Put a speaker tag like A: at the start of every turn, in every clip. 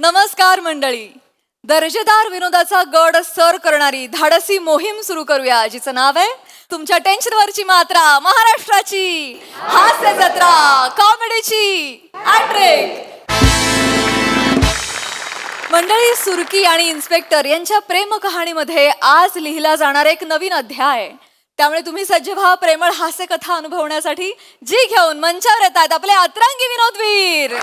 A: नमस्कार मंडळी. दर्जेदार विनोदाचा गड सर करणारी धाडसी मोहीम सुरू करूया, जिचं नाव आहे तुमच्या टेन्शनवरची मात्रा, महाराष्ट्राची हास्य जत्रा, कॉमेडीची हॅट्रिक. मंडळी, सुरकी आणि इन्स्पेक्टर यांच्या प्रेम कहाणीमध्ये आज लिहिला जाणार एक नवीन अध्याय. त्यामुळे तुम्ही सज्ज व्हा प्रेमळ हास्य कथा अनुभवण्यासाठी, जी घेऊन मंचावर येतात आपले अतरंगी विनोदवीर.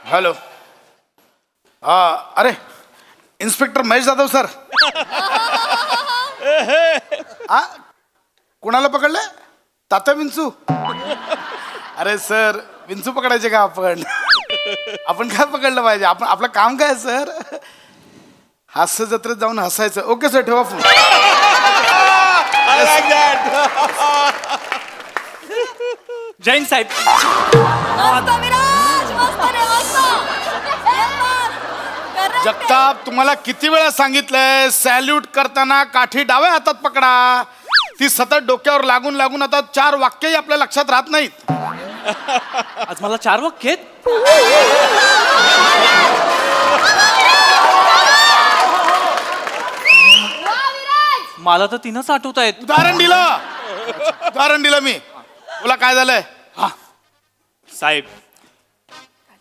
B: हॅलो. अरे इन्स्पेक्टर महेश जाधव सर. कुणाला पकडलं? तात्या विंचू. अरे सर, विंचू पकडायचे का आपण? आपण काय पकडलं पाहिजे? आपण आपलं काम काय सर? हास्य जत्रेत जाऊन हसायचं. ओके सर, ठेवा फोन.
C: जैन साहेब.
A: मस्त विराज, मस्त रे, मस्त.
B: जगताप, तुम्हाला किती वेळा सांगितलंय सॅल्यूट करताना काठी डाव्या हातात पकडा. ती सतत डोक्यावर लागून लागून आता 4 वाक्यही आपल्या लक्षात राहत नाहीत.
C: आज मला 4 वाक्य आहेत. मला तर 3च आठवत आहेत.
B: उदाहरण दिलं मी. तुला काय झालंय?
C: साहेब,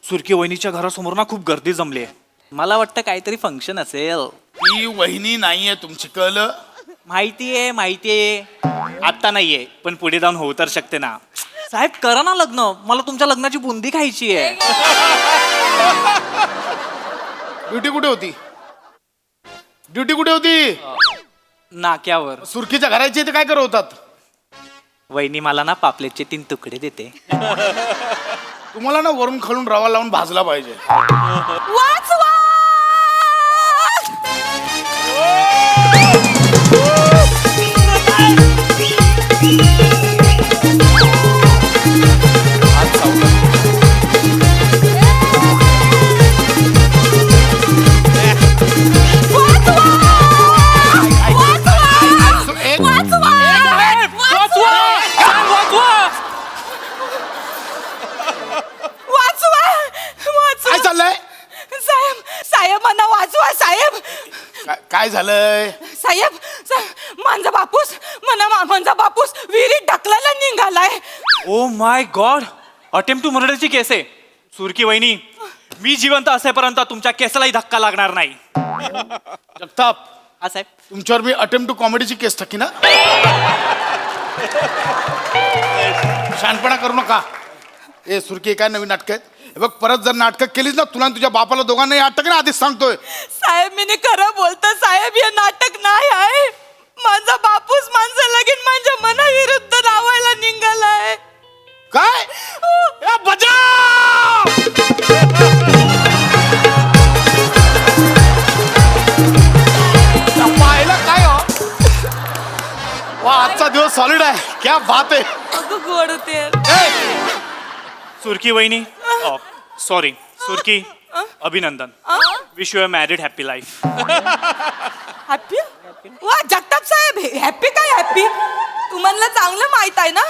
C: सुरकी वहिनीच्या घरासमोर ना खूप गर्दी जमली आहे. मला वाटतं काहीतरी फंक्शन असेल.
B: ती वहिनी नाहीये तुमची, कळलं?
C: माहितीये. आता नाहीये, पण पुढे जाऊन होऊ तर शकते ना. साहेब, करा ना लग्न. मला तुमच्या लग्नाची बुंदी खायची आहे.
B: ड्युटी कुठे होती?
C: नाक्यावर.
B: सुरकीच्या घराची इथे काय करवतात?
C: वहिनी मला ना पापलेटचे 3 तुकडे देते.
B: तुम्हाला ना वरून खालून रवा लावून भाजला पाहिजे.
A: वाचवा.
B: काय चाललंय?
D: साहेब मला वाचवा साहेब.
B: काय झालंय?
D: साहेब, माझा बापूस विहिरीत ढकलायला निघालाय.
C: Oh my God, attempt to मर्डरची केस आहे. सुरकी वहिनी, मी जिवंत असेपर्यंत तुमच्या केसालाही धक्का लागणार नाही.
B: जगताप,
C: हा साहेब.
B: तुमच्यावर मी अटेम्प्ट टू कॉमेडीची केस टाकी ना. शहाणपणा करू नका. ए सुरकी, काय नवीन नाटक आहेत? हे बघ, परत जर नाटकं केलीस ना, तुला आणि तुझ्या बापाला दोघांनाही अटक ना, आधीच सांगतोय.
D: साहेब, मी खरं बोलतो साहेब, हे नाटक नाही आहे. माझा बापूस माझं लगीन माझ्या मनाविरुद्ध लावायला निघालाय.
B: काय? ए, बजाव! पाहिलं काय हो? वा, आजचा दिवस सॉलिड आहे. क्या बात आहे.
D: अगं गोड होते.
C: सुरकी वहिनी, सॉरी सुरकी, अभिनंदन. Wish you a married happy life.
D: Happy? वा जगताप साहेब, हॅपी काय हॅपी? तुम्हाला चांगलं माहित आहे ना,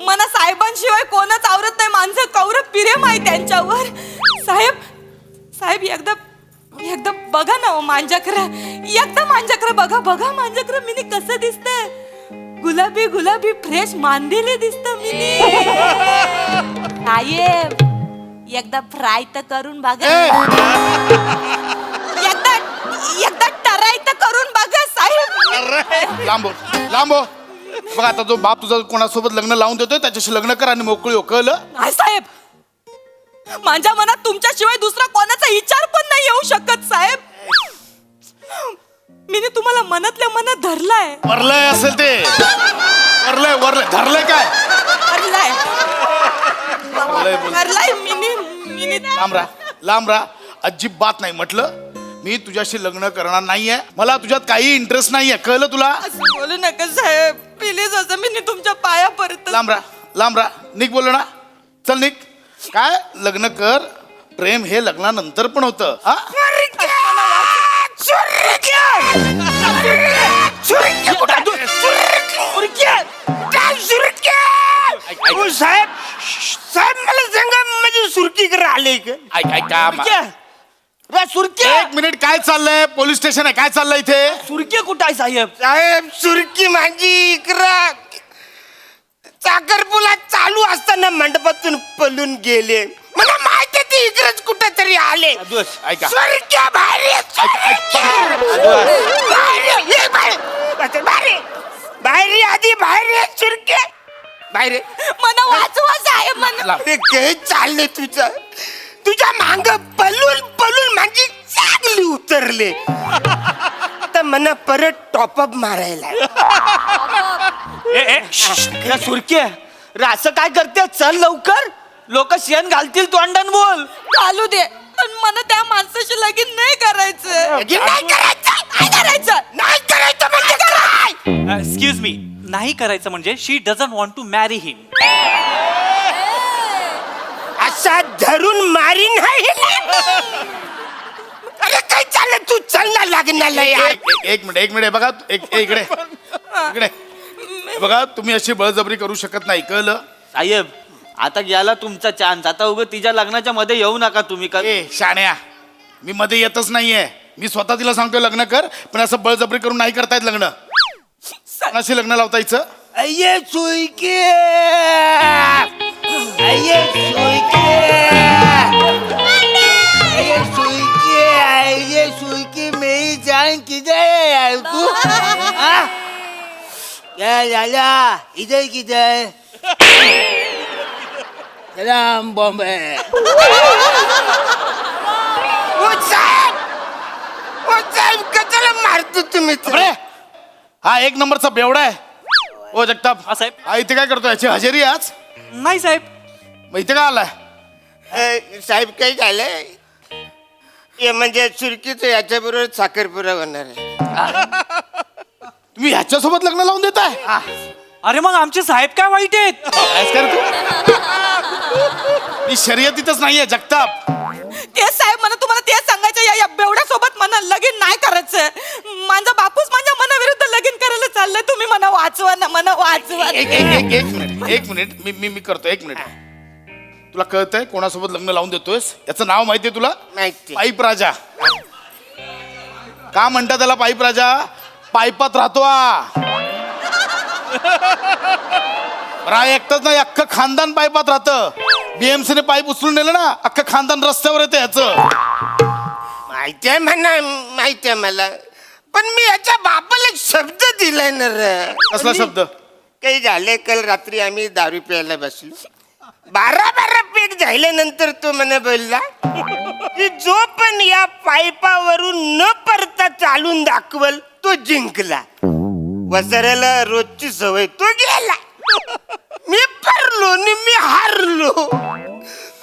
D: मला साहेबांशिवाय कोणच आवरत नाही. माणसं कौरव प्रेम आहे त्यांच्यावर. साहेब एकदा बघा ना हो माझ्याकडे. एकदा माझ्याकडे बघा माझ्याकडे मिनी कसं दिसतंय. गुलाबी फ्रेश मांदेले दिसत मिनी. साहेब, एकदा फ्राय तर करून बघा. एकदा टराई तर करून बघा साहेब.
B: लांबो. बघ, आता जो बाप तुझा कोणासोबत लग्न लावून देतोय त्याच्याशी लग्न कर आणि मोकळी हो, कळलं?
D: नाही साहेब, माझ्या मनात तुमच्याशिवाय दुसरा कोणाचा विचार पण नाही येऊ शकत साहेब. मी तुम्हाला मनातल्या मनात धरलाय.
B: वरलंय असेल ते. वरलंय धरलंय काय?
D: धरलाय मिनी.
B: लांब राहा. अजिबात नाही म्हटलं. मी तुझ्याशी लग्न करणार नाहीये. मला तुझ्यात काही इंटरेस्ट नाहीये, कळलं तुला?
D: असं बोलू नका साहेब, प्लीज. असं मी तुमच्या पाया पडत.
B: लांब राहा. निघ, बोललो ना. चल निघ. काय लग्न कर, प्रेम हे लग्नानंतर पण होतं.
E: साहेब साहेब मला सांगा म्हणजे सुरकी आले का सुरकी
B: एक मिनिट, काय चाललंय? पोलीस स्टेशन आहे, काय चाललंय इथे?
C: सुरके कुठं आहे साहेब?
E: साहेब सुरकी माझी इकडं साखरपुला चालू असताना मंडपातून पळून गेले. मला माहिती ते इकडच कुठं तरी आले.
B: ऐका.
E: सुरक्या बाहेर ये, सुरक्या. बाहेर ये. बाहेर ये, आधी बाहेर ये, सुरक्या बाहेर ये.
D: मला वाचवा साहेब मला.
E: अरे काय चाललंय तुझ्या मांग पलून पलून माझी चांगली उतरले. आता मला परत टॉपअप मारायला.
C: सुरके असं काय करते? चल लवकर, लोक शेण घालतील तोंडान. बोल.
D: चालू दे, पण मला त्या माणसाशी लगीन नाही करायचं.
E: लगीन नाही करायचं.
D: काय करायचं?
E: नाही करायचं म्हणजे काय?
C: एक्सक्यूज मी, नाही करायचं म्हणजे शी डझंट वॉन्ट टू मॅरी हिम.
E: असा धरून मारीन आहे. अरे काय चाललं? तू चल ना लग्नाला यार.
B: एक मिनिट बघा, इकडे हे बघा, तुम्ही अशी बळजबरी करू शकत नाही, कळलं?
F: साहेब आता गेला तुमचा चान्स. आता उगं तिच्या लग्नाच्या मध्ये येऊ नका तुम्ही.
B: ए शाण्या, मी मध्ये येतच नाहीये. मी स्वतः तिला सांगतोय लग्न कर, पण असं बळजबरी करून नाही करतायत लग्न. कोणाशी लग्न लावतायचं?
E: अये सुईके, अये सुईके, अये सुईके, अये सुईके, मेरी जान किधर है यार तू? हाँ? क्या लाला इधर किधर? सलाम बॉम्बे. वो साहेब कशाला मारतो तुम्ही?
B: अरे हा एक नंबरचा बेवडा आहे. ओ जगताप,
C: हा, साहेब.
B: हा इथे काय करतोय? याची हजेरी आज?
C: नाही साहेब.
B: मग इथे काय आलाय?
E: साहेब काही झालंय? हे म्हणजे सुरकीचं याच्याबरोबर साखरपुरा होणार आहे.
B: तुम्ही ह्याच्यासोबत लग्न लावून देताय?
C: अरे मग आमचे साहेब काय वाईट आहेत?
B: कायच कर तू? मी शर्यतीतच नाहीये जगताप.
D: तेच साहेब, मला तुम्हाला तेच सांगायचं. या बेवड्या सोबत मला लगीन नाही करायचं. माझा बापूस माझ्या मनाविरुद्ध लगीन करायला चाललंय. तुम्ही मला वाचवा ना, मला वाचवा.
B: एक मिनिट मी करतो. एक मिनिट. तुला कळतंय कोणासोबत लग्न लावून देतोयस? याचं नाव माहितीये तुला?
E: माहिती.
B: पाईप राजा. का म्हणतात त्याला पाईप राजा? पाईपात राहतो हा एकटाच नाही, अख्खं खानदान पाईपात राहतं. BMC ने पाईप उचलून नेलं ना, अख्खं खानदान रस्त्यावर येतं याचं.
E: माहिती आहे म्हणा, माहिती आहे मला. पण मी याच्या बापाला एक शब्द दिलाय ना रे.
B: कसला शब्द?
E: काही झाले, काल रात्री आम्ही दारू प्यायला बसलो. 12 पेट झाल्यानंतर तो मला बोलला की जो पण या पाईपावरून न परता चालून दाखवल तो जिंकला. वसऱ्याला रोजची सवय, तो गेला. मी परलो आणि मी हारलो.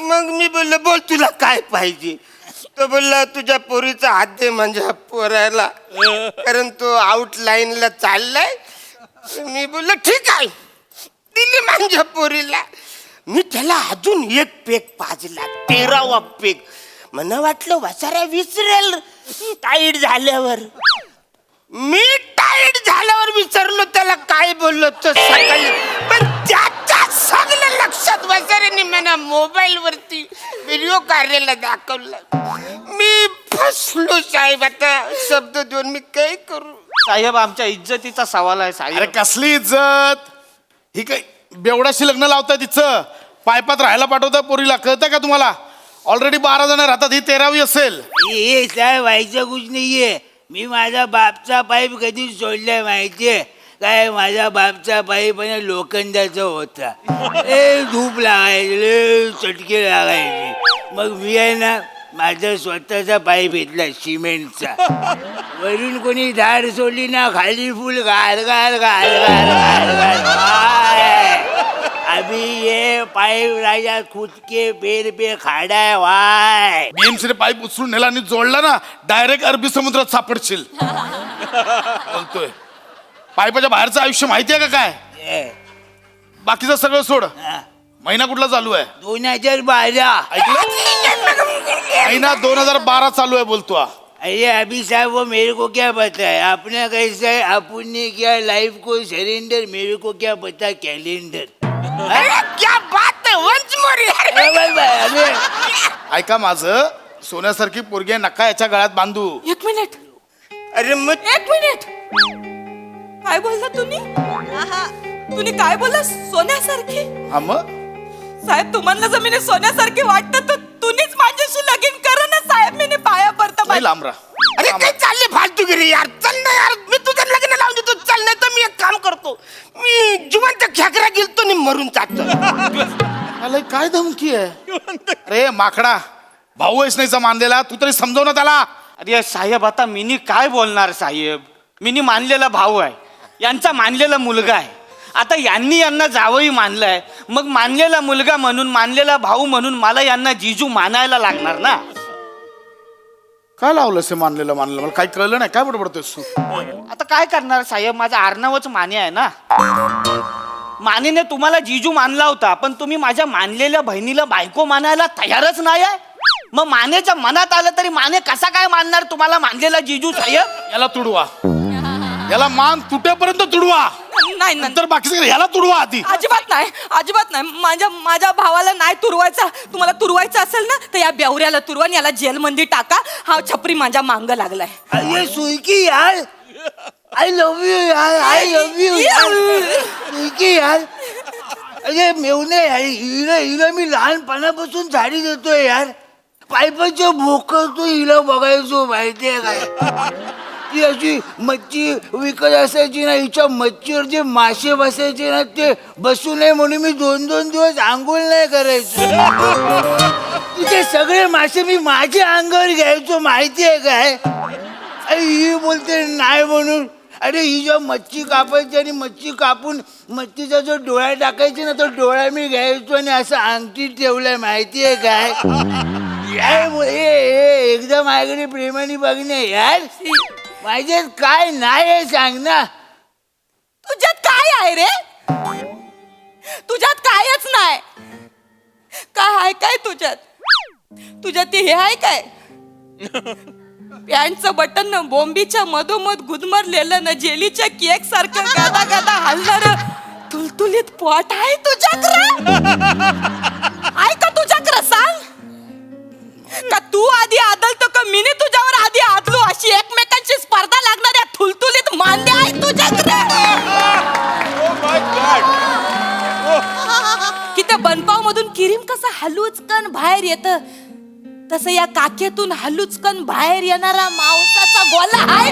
E: मग मी बोललो, बोल तुला काय पाहिजे? तो बोलला, तुझ्या पोरीचा हात दे माझ्या पोरायला, कारण तो आउट लाईनला चाललाय. मी बोललो ठीक आहे, दिली माझ्या पोरीला. मी त्याला अजून एक पेक पाजला, 13वा पेक. मला वाटलं वसाऱ्या विसरेल टाईट झाल्यावर. मी टाईट झाल्यावर विचारलो त्याला काय बोललो तो सकाळी, पण त्याच्या सगळं लक्षात वसाऱ्याने मला मोबाईल वरती व्हिडिओ काढलेला दाखवला. मी फसलो साहेब. आता शब्द देऊन मी काय करू?
F: साहेब आमच्या इज्जतीचा सवाल आहे
B: अरे
F: साहेब.
B: कसली इज्जत? ही काय बेवडाशी लग्न लावताय तिचं? पायपात राहायला पाठवताय पोरीला, कळतंय का तुम्हाला? ऑलरेडी 12 जण राहतात, ही 13वी असेल.
G: हे साहेब व्हायचं कुछ नाहीये. मी माझ्या बापचा पाईप कधी सोडलाय माहितीये काय? माझ्या बापचा पाईप लोखंडाचा होता. धूप लागायचे, चटके लागायचे. मग मी आहे ना माझा स्वतःचा पाईप घेतला सिमेंटचा. वरून कोणी धार सोडली ना, खाली फुल गार गार गार गार गार गार. अभी ये पाईप राजा खुद के पेड़ पे खाड़ा है वाय.
B: BMC ने पाईप उचलून नेला आणि जोडला ना, डायरेक्ट अरबी समुद्रात सापडशील. बोलतोय पाईपाच्या बाहेरचं आयुष्य माहितीये का काय? बाकीचं सगळं सोड. महिना कुठला चालू आहे?
G: 2012.
B: ऐकलं? महिना 2012 चालू आहे बोलतो.
G: अरे अभी साहब वो मेरे को क्या पता है? आपने कैसा है, अपन ने क्या लाइफ को सरेंडर, मेरे को क्या पता कैलेंडर.
E: अरे क्या समोर यार.
G: अरे
B: ऐका माझं, सोन्यासारखी पोरगी आहे, नका याच्या गळ्यात बांधू.
D: एक मिनिट
E: अरे मग
D: एक मिनिट काय बोलला तुम्ही तुम्ही काय बोलला सोन्यासारखी
B: हा मग
D: साहेब तुम्हाला जमिनी सोन्यासारखी वाटत तर तुम्हीच माझ्याशी लगीन करा ना साहेब मी पाया पडता
B: नाही लांब राहा.
E: अरे काय चालले फालतूगिरी यार. चल ना यार, मी तुझं लग्न लावून देतो. चल, नाही तर मी एक काम करतो, मी जिवंत खेकरा गेलतो आणि मरून जातो.
B: अरे काय धमकी आहे? अरे माकडा, भाऊ आहेस नाहीचा मानलेला, तू तरी समजव ना त्याला.
F: अरे साहेब, आता मिनी काय बोलणार साहेब? मिनी मानलेला भाऊ आहे, यांचा मानलेला मुलगा आहे. आता यांना जावई मानलंय, मग मानलेला मुलगा म्हणून, मानलेला भाऊ म्हणून मला यांना जिजू मानायला लागणार ना.
B: काय लावलंस हे मानलेलं मला काही कळलं नाही. काय बडबडतोस तू?
F: आता काय करणार साहेब, माझा आडनावच माने आहे ना. मानेने तुम्हाला जिजू मानला होता, पण तुम्ही माझ्या मानलेल्या बहिणीला बायको मानायला तयारच नाही आहे. मग मानेच्या मनात आलं तरी माने कसा काय मानणार तुम्हाला मानलेला जिजू साहेब?
B: याला तुडवा, याला मान तुटेपर्यंत तुडवा,
D: नाही
B: नंतर बाकीचं याला तुडवा आधी.
D: अजिबात नाही माझ्या भावाला नाही तुरवायचा. तुम्हाला तुरवायचं असेल ना तर या बेवऱ्याला तुरवा आणि याला जेलमध्ये टाका. हा छपरी माझ्या मांग लागलाय.
G: अरे सुईकी यार, आय लव्ह यू यार, आय लव्ह यू सुईकी यार. अरे मेवणे यार, हिला मी लहानपणापासून झाडी देतोय यार. पायपाच्या भोकरतो हिला बघायचो, माहितीये काय? ती अशी मच्छी विकत असायची ना, हिच्या मच्छीवर जे मासे बसायचे ना, ते बसू नये म्हणून मी 2-2 दिवस आंघोळ नाही करायचो. तिथे सगळे मासे मी माझ्या अंगावर घ्यायचो, माहितीये काय? अरे ही बोलते नाही म्हणून. अरे ही जेव्हा मच्छी कापायची आणि मच्छी कापून मच्छीचा जो डोळा टाकायचे ना, तो डोळा मी घ्यायचो आणि असं अंगठी ठेवलाय, माहितीये काय? एकदा माझ्याकडे प्रेमाने बघणे यार. माझ्यात काय नाही आहे सांग ना.
D: तुझ्यात काय आहे रे? तुझ्यात कायच नाही. काय आहे काय तुझ्यात? तुझ्यात हे आहे काय? पॅन्टचं बटन न बोंबीच्या मधोमध गुदमरलेलं ना, जेलीच्या केक सारखं गादा गादा हलणार तुलतुलीत पोट आहे तुझ्याकडे? आहे का तुझ्याकडे? सांग का तू आधी आदलतो का मीने तुझ्यावर आधी आदलो, अशी एकमेकांची स्पर्धा लागणाऱ्या थुलतुलीत मांडे आहे तुझ्याकडे? की त्या बनपाव मधून किरीम कसं हलुचकन बाहेर येत, तसं या काक्यातून हलुचकन बाहेर येणारा मांसाचा गोला आहे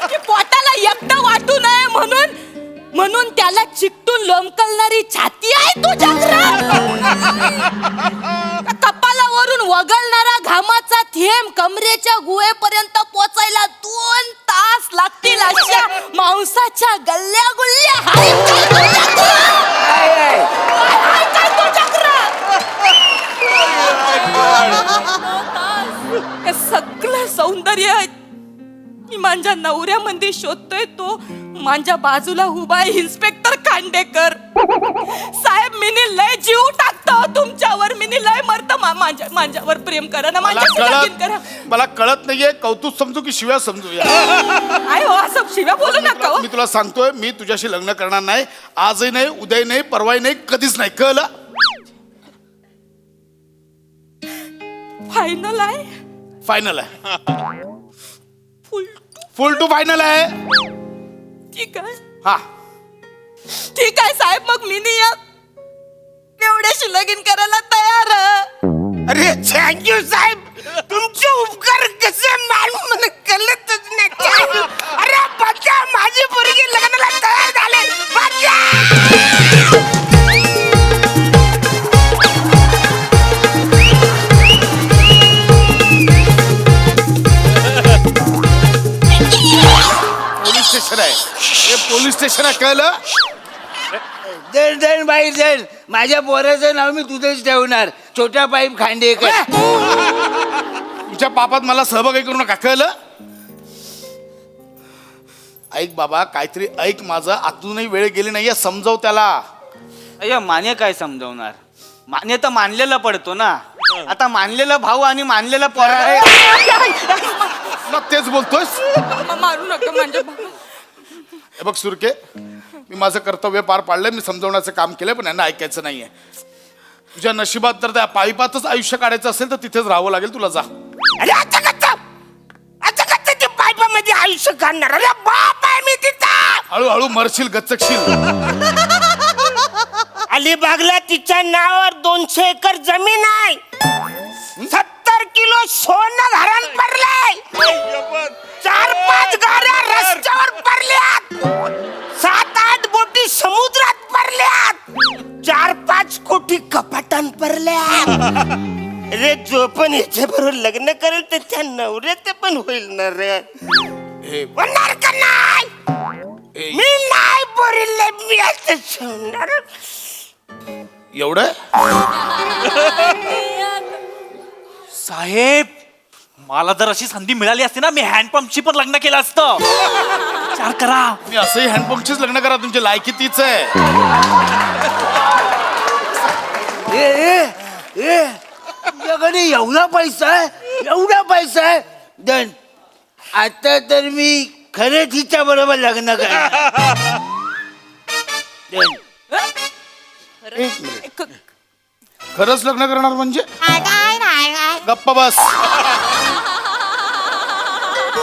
D: की पोटाला एकटं वाटू नये म्हणून त्याला चिकटून लोंबकलणारी छाती आहे तुझ्याकडे? कपालावरून वगळणारा घामाचा थेंब कमरेच्या गुहेपर्यंत पोचायला 2 तास लागतील अशा मांसाच्या गल्ल्या गुल्ल्या आहेत काय तुझ्याकडे? हे सगळं सौंदर्य मी माझ्या नवऱ्यामध्ये शोधतोय, तो माझ्या बाजूला उभा आहे इन्स्पेक्टर खांडेकर साहेब. मिनी लय जीव टाकतो तुमच्यावर, मिनी लय मरत. माझ्यावर प्रेम करा ना, माझ्याशी लगीन करा.
B: मला कळत नाहीये, कौतुक समजू की शिव्या समजूया?
D: आहे हो, असं शिव्या बोलू नका हो.
B: मी तुला सांगतोय, मी तुझ्याशी लग्न करणार नाही. आजही नाही, उद्याही नाही, परवाही नाही, कधीच नाही. कळलं?
D: फायनल आहे?
B: फायनल आहे.
D: फुल
B: टू फायनल आहे.
D: ठीक आहे.
B: हा
D: ठीक आहे साहेब, मग मिनी या एवढ्याशी लगीन करायला तयार आहे.
E: अरे थँक्यू साहेब, तुमचे उपकार कसे मानू मला कळतच नाही. अरे बच्चा, माझी पोरगी लग्नाला तयार झाले.
B: पोलीस स्टेशन आहे, हे पोलीस स्टेशन आहे. कळलं?
G: दर बाई दर, माझ्या पोराचं नाव मी तुझंच ठेवणार, छोटा पाईप खांडेकर.
B: तुमच्या पापात मला सहभागी करू नका. कळलं? ऐक बाबा, काहीतरी ऐक माझं. अजूनही वेळ गेली नाहीये, समजव त्याला.
F: अय्या माने काय समजवणार? माने तर मानलेला पडतो ना. आता मानलेला भाऊ आणि मानलेला पोरा.
B: ना तेच बोलतोयस.
D: मारू नका म्हणजे.
B: हे बघ सुरके, मी माझं कर्तव्य पार पाडलंय, मी समजवण्याचं काम केलंय, पण यांना ऐकायचं नाहीये. तुझ्या नशिबात तर त्या पाईपातच आयुष्य काढायचं असेल तर तिथेच राहावं लागेल तुला. जा.
E: अरे आता ते पाईपामध्ये आयुष्य काढणार. अरे बाप आहे मी तिथं.
B: हळूहळू मरशील, गचकशील.
E: अलिबागला तिच्या नावावर 200 एकर जमीन आहे. 70 किलो सोनं घरात पडलंय. 4-5 गाड्या रस्त्यावर पडल्यात. 7-8 बोटी समुद्रात पडल्यात. 4-5 कोटी कपाटान पडल्यात. अरे जो पण याच्या बरोबर लग्न करेल तर त्या नवऱ्याचे पण होईल ना रे. होणार का नाही? मी नाही बोरिले, मी असं सोडणार.
B: एवढं
C: साहेब, मला जर अशी संधी मिळाली असती ना, मी हँडपंपशी पण लग्न केलं असतं. विचार करा.
B: मी असंही हँडपंपचीच लग्न करा, तुमची लायकी तीच आहे.
G: तुझ्याकडे एवढा पैसा आहे दन. आता तर मी खरंच हिच्या बरोबर लग्न करणार. दन.
B: एक मिनिट. खरंच लग्न करणार म्हणजे? गप्पा बस.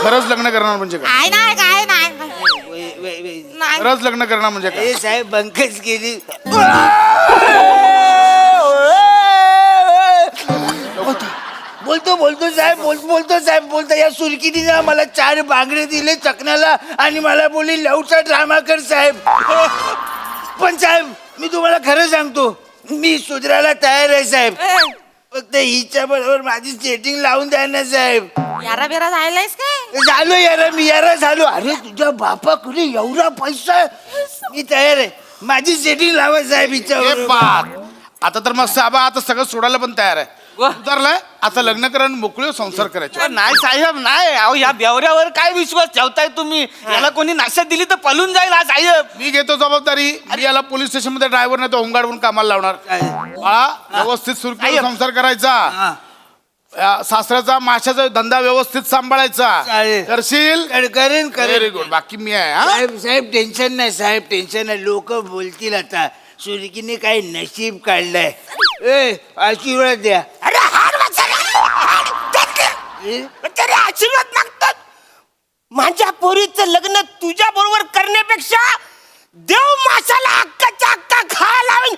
B: खरंच लग्न करणार म्हणजे काय? खरंच लग्न करणार म्हणजे काय?
G: ए साहेब, बंकच केली. बोलतो साहेब. या सुरकिनीने मला 4 बांगडे दिले चकण्याला आणि मला बोलली लवचा ड्रामा कर साहेब. पण साहेब, मी तुम्हाला खरं सांगतो, मी सुधरायला तयार आहे साहेब. फक्त हिच्या बरोबर माझी सेटिंग लावून द्या ना साहेब.
D: यारा बेरा जायलायस काय?
G: झालो मी यारा झालो. अरे तुझ्या बापाकडे एवढा पैसा आहे, मी तयार आहे. माझी सेटिंग लावा साहेब हिच्या
B: हे बात. आता तर मग साबा आता सगळं सोडायला पण तयार आहे. उतरलाय आता लग्न करा आणि मोकळे संसार करायचे.
F: नाही साहेब, नाही. अहो, या बेवऱ्यावर काय विश्वास ठेवताय तुम्ही? याला कोणी नाश्यात दिली तर पळून जाईल हा साहेब.
B: मी घेतो जबाबदारी. मी याला पोलीस स्टेशन मध्ये ड्रायव्हर नाही तो होमगार्ड म्हणून कामाला लावणार. बाळा, व्यवस्थित सुरक्षित संसार करायचा. सासऱ्याचा माशाचा धंदा व्यवस्थित सांभाळायचा.
G: चालेल.
B: करशील?
G: करेन
B: व्हेरी गुड. बाकी मी आहे. हा?
G: साहेब टेन्शन नाही. लोक बोलतील आता सुरकीने काय नशीब काढलंय. आशीर्वाद द्या.
E: अरे हार वाचायला. तरी आशीर्वाद मागतात. माझ्या पोरीचं लग्न तुझ्या बरोबर करण्यापेक्षा देव माशाला अक्काच्या अक्का खायला लावून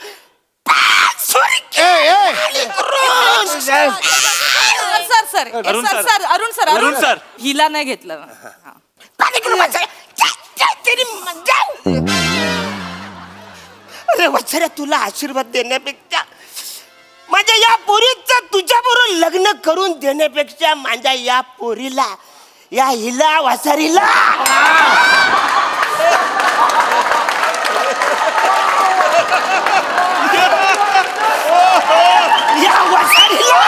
C: अरुण सर.
D: हिला नाही घेतलं.
E: अरे वत्सऱ्या, तुला आशीर्वाद देण्यापेक्षा माझ्या या पोरीचं तुझ्या बरोबर लग्न करून देण्यापेक्षा माझ्या या पोरीला, या हिला वासारीला या वासारीला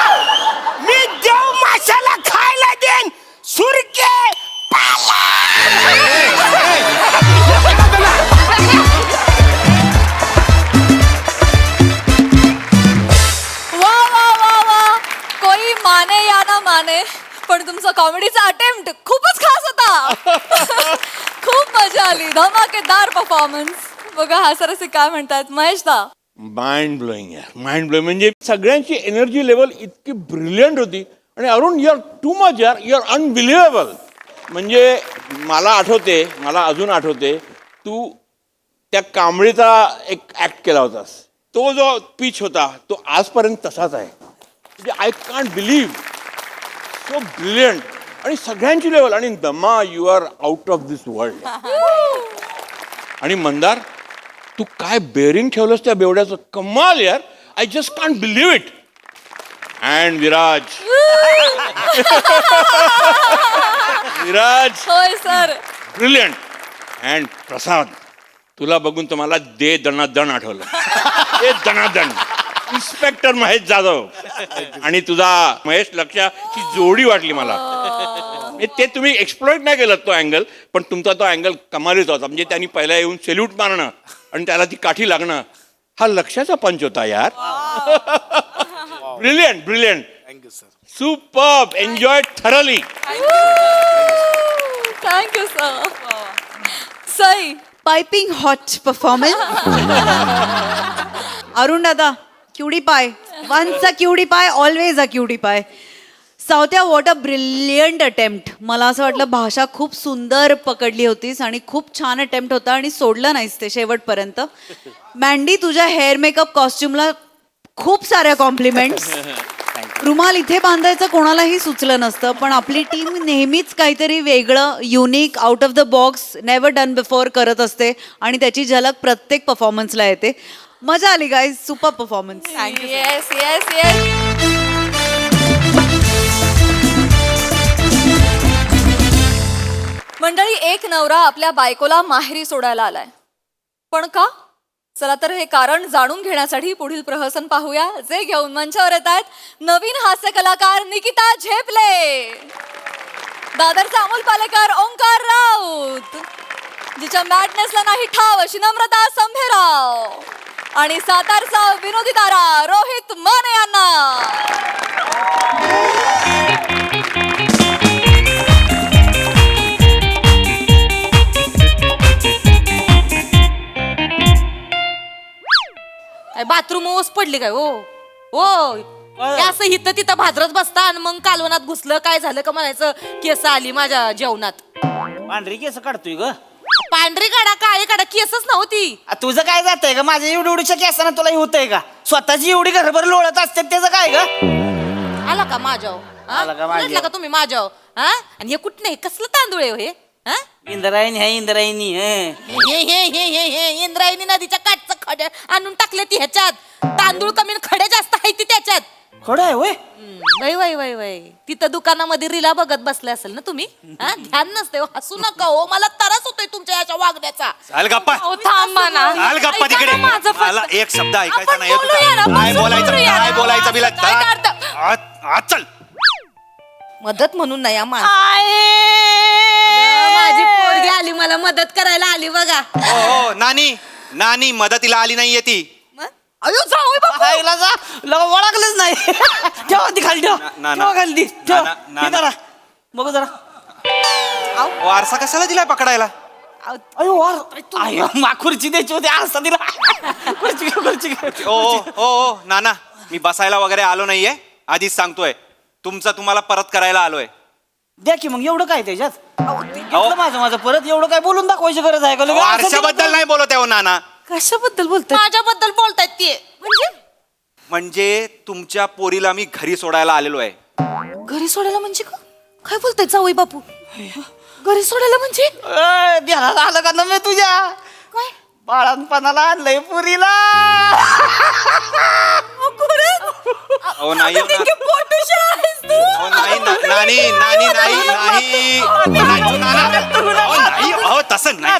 E: मी देव माशाला खायला देन. सुरके
A: वा वा वा वा, कोई माने या ना माने, पण तुमचा कॉमेडीचा अटेम्प्ट खूपच खास होता. खूप मजा आली. धमाकेदार परफॉर्मन्स. बघा हा सरसे काय म्हणतात महेश दा.
H: माइंड ब्लोईंग आहे, माइंड ब्लोईंग. म्हणजे सगळ्यांची एनर्जी लेवल इतकी ब्रिलियंट होती. आणि Arun, you are too much यार, यू आर अनबिलिव्हेबल. म्हणजे मला अजून आठवते, तू त्या कांबळीचा एक ॲक्ट केला होतास. तो जो पिच होता तो आजपर्यंत तसाच आहे. म्हणजे I can't believe, so brilliant. आणि सगळ्यांची लेवल. आणि दमा, you are out of this world. आणि मंदार, तू काय बेअरिंग ठेवलंस त्या बेवड्याचं, कमाल यार. I just can't believe it. And Viraj
A: होय सर.
H: ब्रिलियंट. अँड प्रसाद, तुला बघून तर मला दे दणादण आठवलं. दे दणादण. इन्स्पेक्टर महेश जाधव आणि तुझा महेश लक्षाची जोडी वाटली मला. ते तुम्ही एक्सप्लोइट नाही केलं तो अँगल, पण तुमचा तो अँगल कमालीच होता. म्हणजे त्यांनी पहिला येऊन सेल्यूट मारणं आणि त्याला ती काठी लागणं, हा लक्षाचा पंच होता यार. Brilliant, brilliant.
B: Thank you sir.
H: Superb. Enjoy thoroughly.
A: Thank you sir. Sai,
I: piping hot performance. Arun दादा, क्युडी पाय. वन्स अ क्युडी पाय, ऑलवेज अ क्युडी पाय. सावत्या, व्हॉट अ ब्रिलियंट अटेम्प्ट. मला असं वाटलं भाषा खूप सुंदर पकडली होतीस आणि खूप छान अटेम्प्ट होता आणि सोडलं नाहीस ते शेवटपर्यंत. मँडी, तुझ्या हेअर मेकअप कॉस्ट्युमला खूप साऱ्या कॉम्प्लिमेंट्स. रुमाल इथे बांधायचं कोणालाही सुचलं नसतं, पण आपली टीम नेहमीच काहीतरी वेगळं, unique, out of the box, never done before करत असते आणि त्याची झलक प्रत्येक परफॉर्मन्सला येते. मजा आली guys, super performance.
A: Yes yes yes. मंडळी, एक नवरा आपल्या बायकोला माहेरी सोडायला आलाय, पण का? चला तर हे कारण जाणून घेण्यासाठी पुढील प्रहसन पाहूया, जे घेऊन मंचावर येत आहेत नवीन हास्य कलाकार निकिता झेपले, दादरचा अमोल पालेकर ओंकार राऊत, जिच्या मॅडनेसला नाही ठाव अशी नम्रता संभेराव, आणि सातारचा विनोदी तारा रोहित माने यांना.
D: बाथरूम ओस पडली काय? हो असं हिथं तिथं भाद्रत बसता आणि मग कालवनात घुसलं, काय झालं का म्हणायचं केस आली माझ्या जेवणात.
F: पांढरी केस काढतोय ग.
D: पांढरी काढा काळी काढा, केसच नव्हती.
F: तुझं काय जातंय का? माझ्या एवढ्या केसानं तुला होतंय का? स्वतःची एवढी घरभर लोळत असते त्याचं काय ग?
D: आला का माझ्याव?
F: आला का माझ्याव?
D: उलटला का तुम्ही माझ्याव? हा, आणि हे कुठं नाही, कसलं तांदूळ आहे हो हे? हा?
F: इंद्रायणी है इंद्रायणी.
D: हे इंद्रायणी नदीच्या काठचं खडे आणून टाकले ती ह्याच्यात. तांदूळ कमी आणि खडे जास्त आहे ती त्याच्यात.
F: खडं आहे होय?
D: वय वय वय वय, तिथं दुकानामध्ये रिला बघत बसले असेल ना तुम्ही. हा, ध्यान नसते हो, हसू नका हो, मला त्रास होतोय तुमच्या याच्या वागण्याचा.
J: चाल गप्पा.
D: अहो, थांबा ना.
J: चाल गप्पा
D: ऐका
J: तिकडे.
D: ना माझं फक्त.
J: मला एक शब्द ऐकायचा
D: आपण
J: नाही आहे
D: बोलूया ना,
J: तुझा. काय
D: बसून
J: बोलायचं
D: बोलूया
J: काय
D: ना.
J: बोलायचं बिला
D: काय करता?
J: आज चल.
D: मदत म्हणून नाही माझी पोरगी आली, मला मदत करायला आली बघा.
J: हो नानी नानी मदतीला आली नाहीये ती.
D: अयो जाऊ बापू.
F: आईला जा, ओळखलंच नाही. ठेवा ती खाली, ठेव.
J: ना,
F: ठेवा खाली ती, ठेव.
J: ना, ना,
F: हे जरा बघू जरा.
J: वारसा कशाला दिलाय पकडायला?
F: अयो वार माखुरची द्यायची होती, आरसा दिला. खुर्ची घे, खुर्ची घे.
J: ओ नाना, मी बसायला वगैरे आलो नाहीये, आधीच सांगतोय. तुमचं तुम्हाला परत करायला आलोय.
F: द्या की मग, एवढं काय त्याच्यात? घेतलं माझं परत, एवढं काय बोलून दाखवायची गरज आहे का? लगेच आरसा दिला
J: वारशाबद्दल नाही बोलत आहे हो नाना.
D: कशाबद्दल बोलताय? माझ्याबद्दल बोलतायत ते.
J: म्हणजे तुमच्या पोरीला मी घरी सोडायला आलेलो आहे.
D: घरी सोडायला म्हणजे काय बोलताय जावई बापू? घरी सोडायला म्हणजे
F: ध्यानाला आलं का नव्हे तुझ्या?
D: काय?
F: बाळांपणाला आणलंय पुरीला.
J: हो नाही हो ना. हो नाही नानी नानी नाही नाही नाही, नाना. अहो, नाही अहो तसं नाही.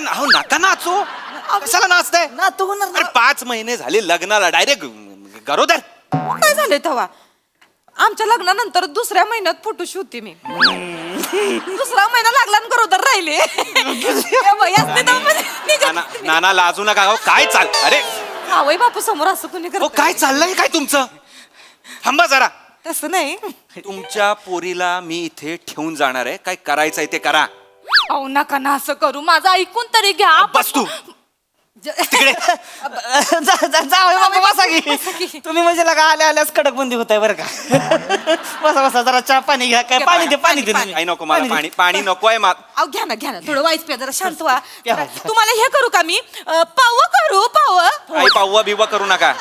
J: अहो, नका नाचू. कशाला नाचताय?
F: ना तू होणार
J: अरे 5 महिने झाले लग्नाला, डायरेक्ट गरोदर.
D: काय झालंय तेव्हा? आमच्या लग्नानंतर दुसऱ्या महिन्यात फोटोशूट होती मी. दुसरा महिना लागला आणि गरोदर राहिले.
J: नाना लाजू नका. हो काय चाल? अरे
D: जावई बापू समोर असं कोणी
J: हो
D: करत?
J: काय चाललंय काय तुमचं? थांबा जरा.
D: तसं नाही.
J: तुमच्या पोरीला मी इथे ठेवून जाणार आहे. काय करायचंय ते करा.
D: अहो नका ना असं करू, माझं ऐकून तरी घ्या.
J: बस तू तिकडे.
F: जावई बाबा बसा की. तुम्ही म्हणजे लगा आल्यास कडक बंदी होत आहे बरं का. बसा बसा, जरा चहा पाणी घ्या. काय पाणी दे, पाणी दे.
J: काही नको मला, पाणी नको आहे.
D: अहो घ्या ना थोडं वाईस प्या, जरा शांत व्हा. तुम्हाला हे करू का मी पाव करू? पाव
J: काही पाववा बिवा करू नका.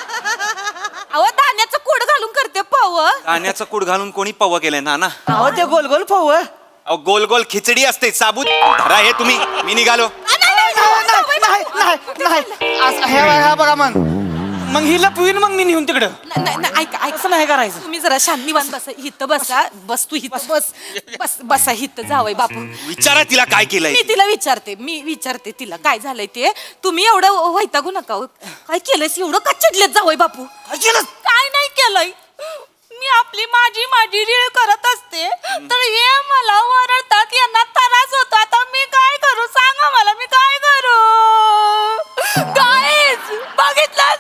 D: अहो धान्याचं कूड घालून करते पाव.
J: धान्याचं कूड घालून कोणी पव्व केलंय नाना?
F: अहो ते गोल गोल फव.
J: अहो गोल गोल खिचडी असते साबूत. धरा हे तुम्ही, मी निघालो.
F: नाही बघा मग ही लपवीन, मग मी नेऊन तिकडं.
D: नाही ऐका
F: असं नाही करायचं.
D: तुम्ही जरा शांत निवांत बसा. हिथं बसा. बस तू हिथं बस. बसा हिथं जावई बापू.
J: विचारा तिला काय केलंय.
D: मी विचारते तिला काय झालंय ते. तुम्ही एवढं वैतागू नका. काय केलंयस? एवढं का चिडलेत जावई बापू? काय नाही केलंय. मी आपली माझी रीळ करत असते, तर हे मला ओरडतात, यांना त्रास होतो. आता मी काय करू सांगा मला, मी काय करू? काहीच बघितलं,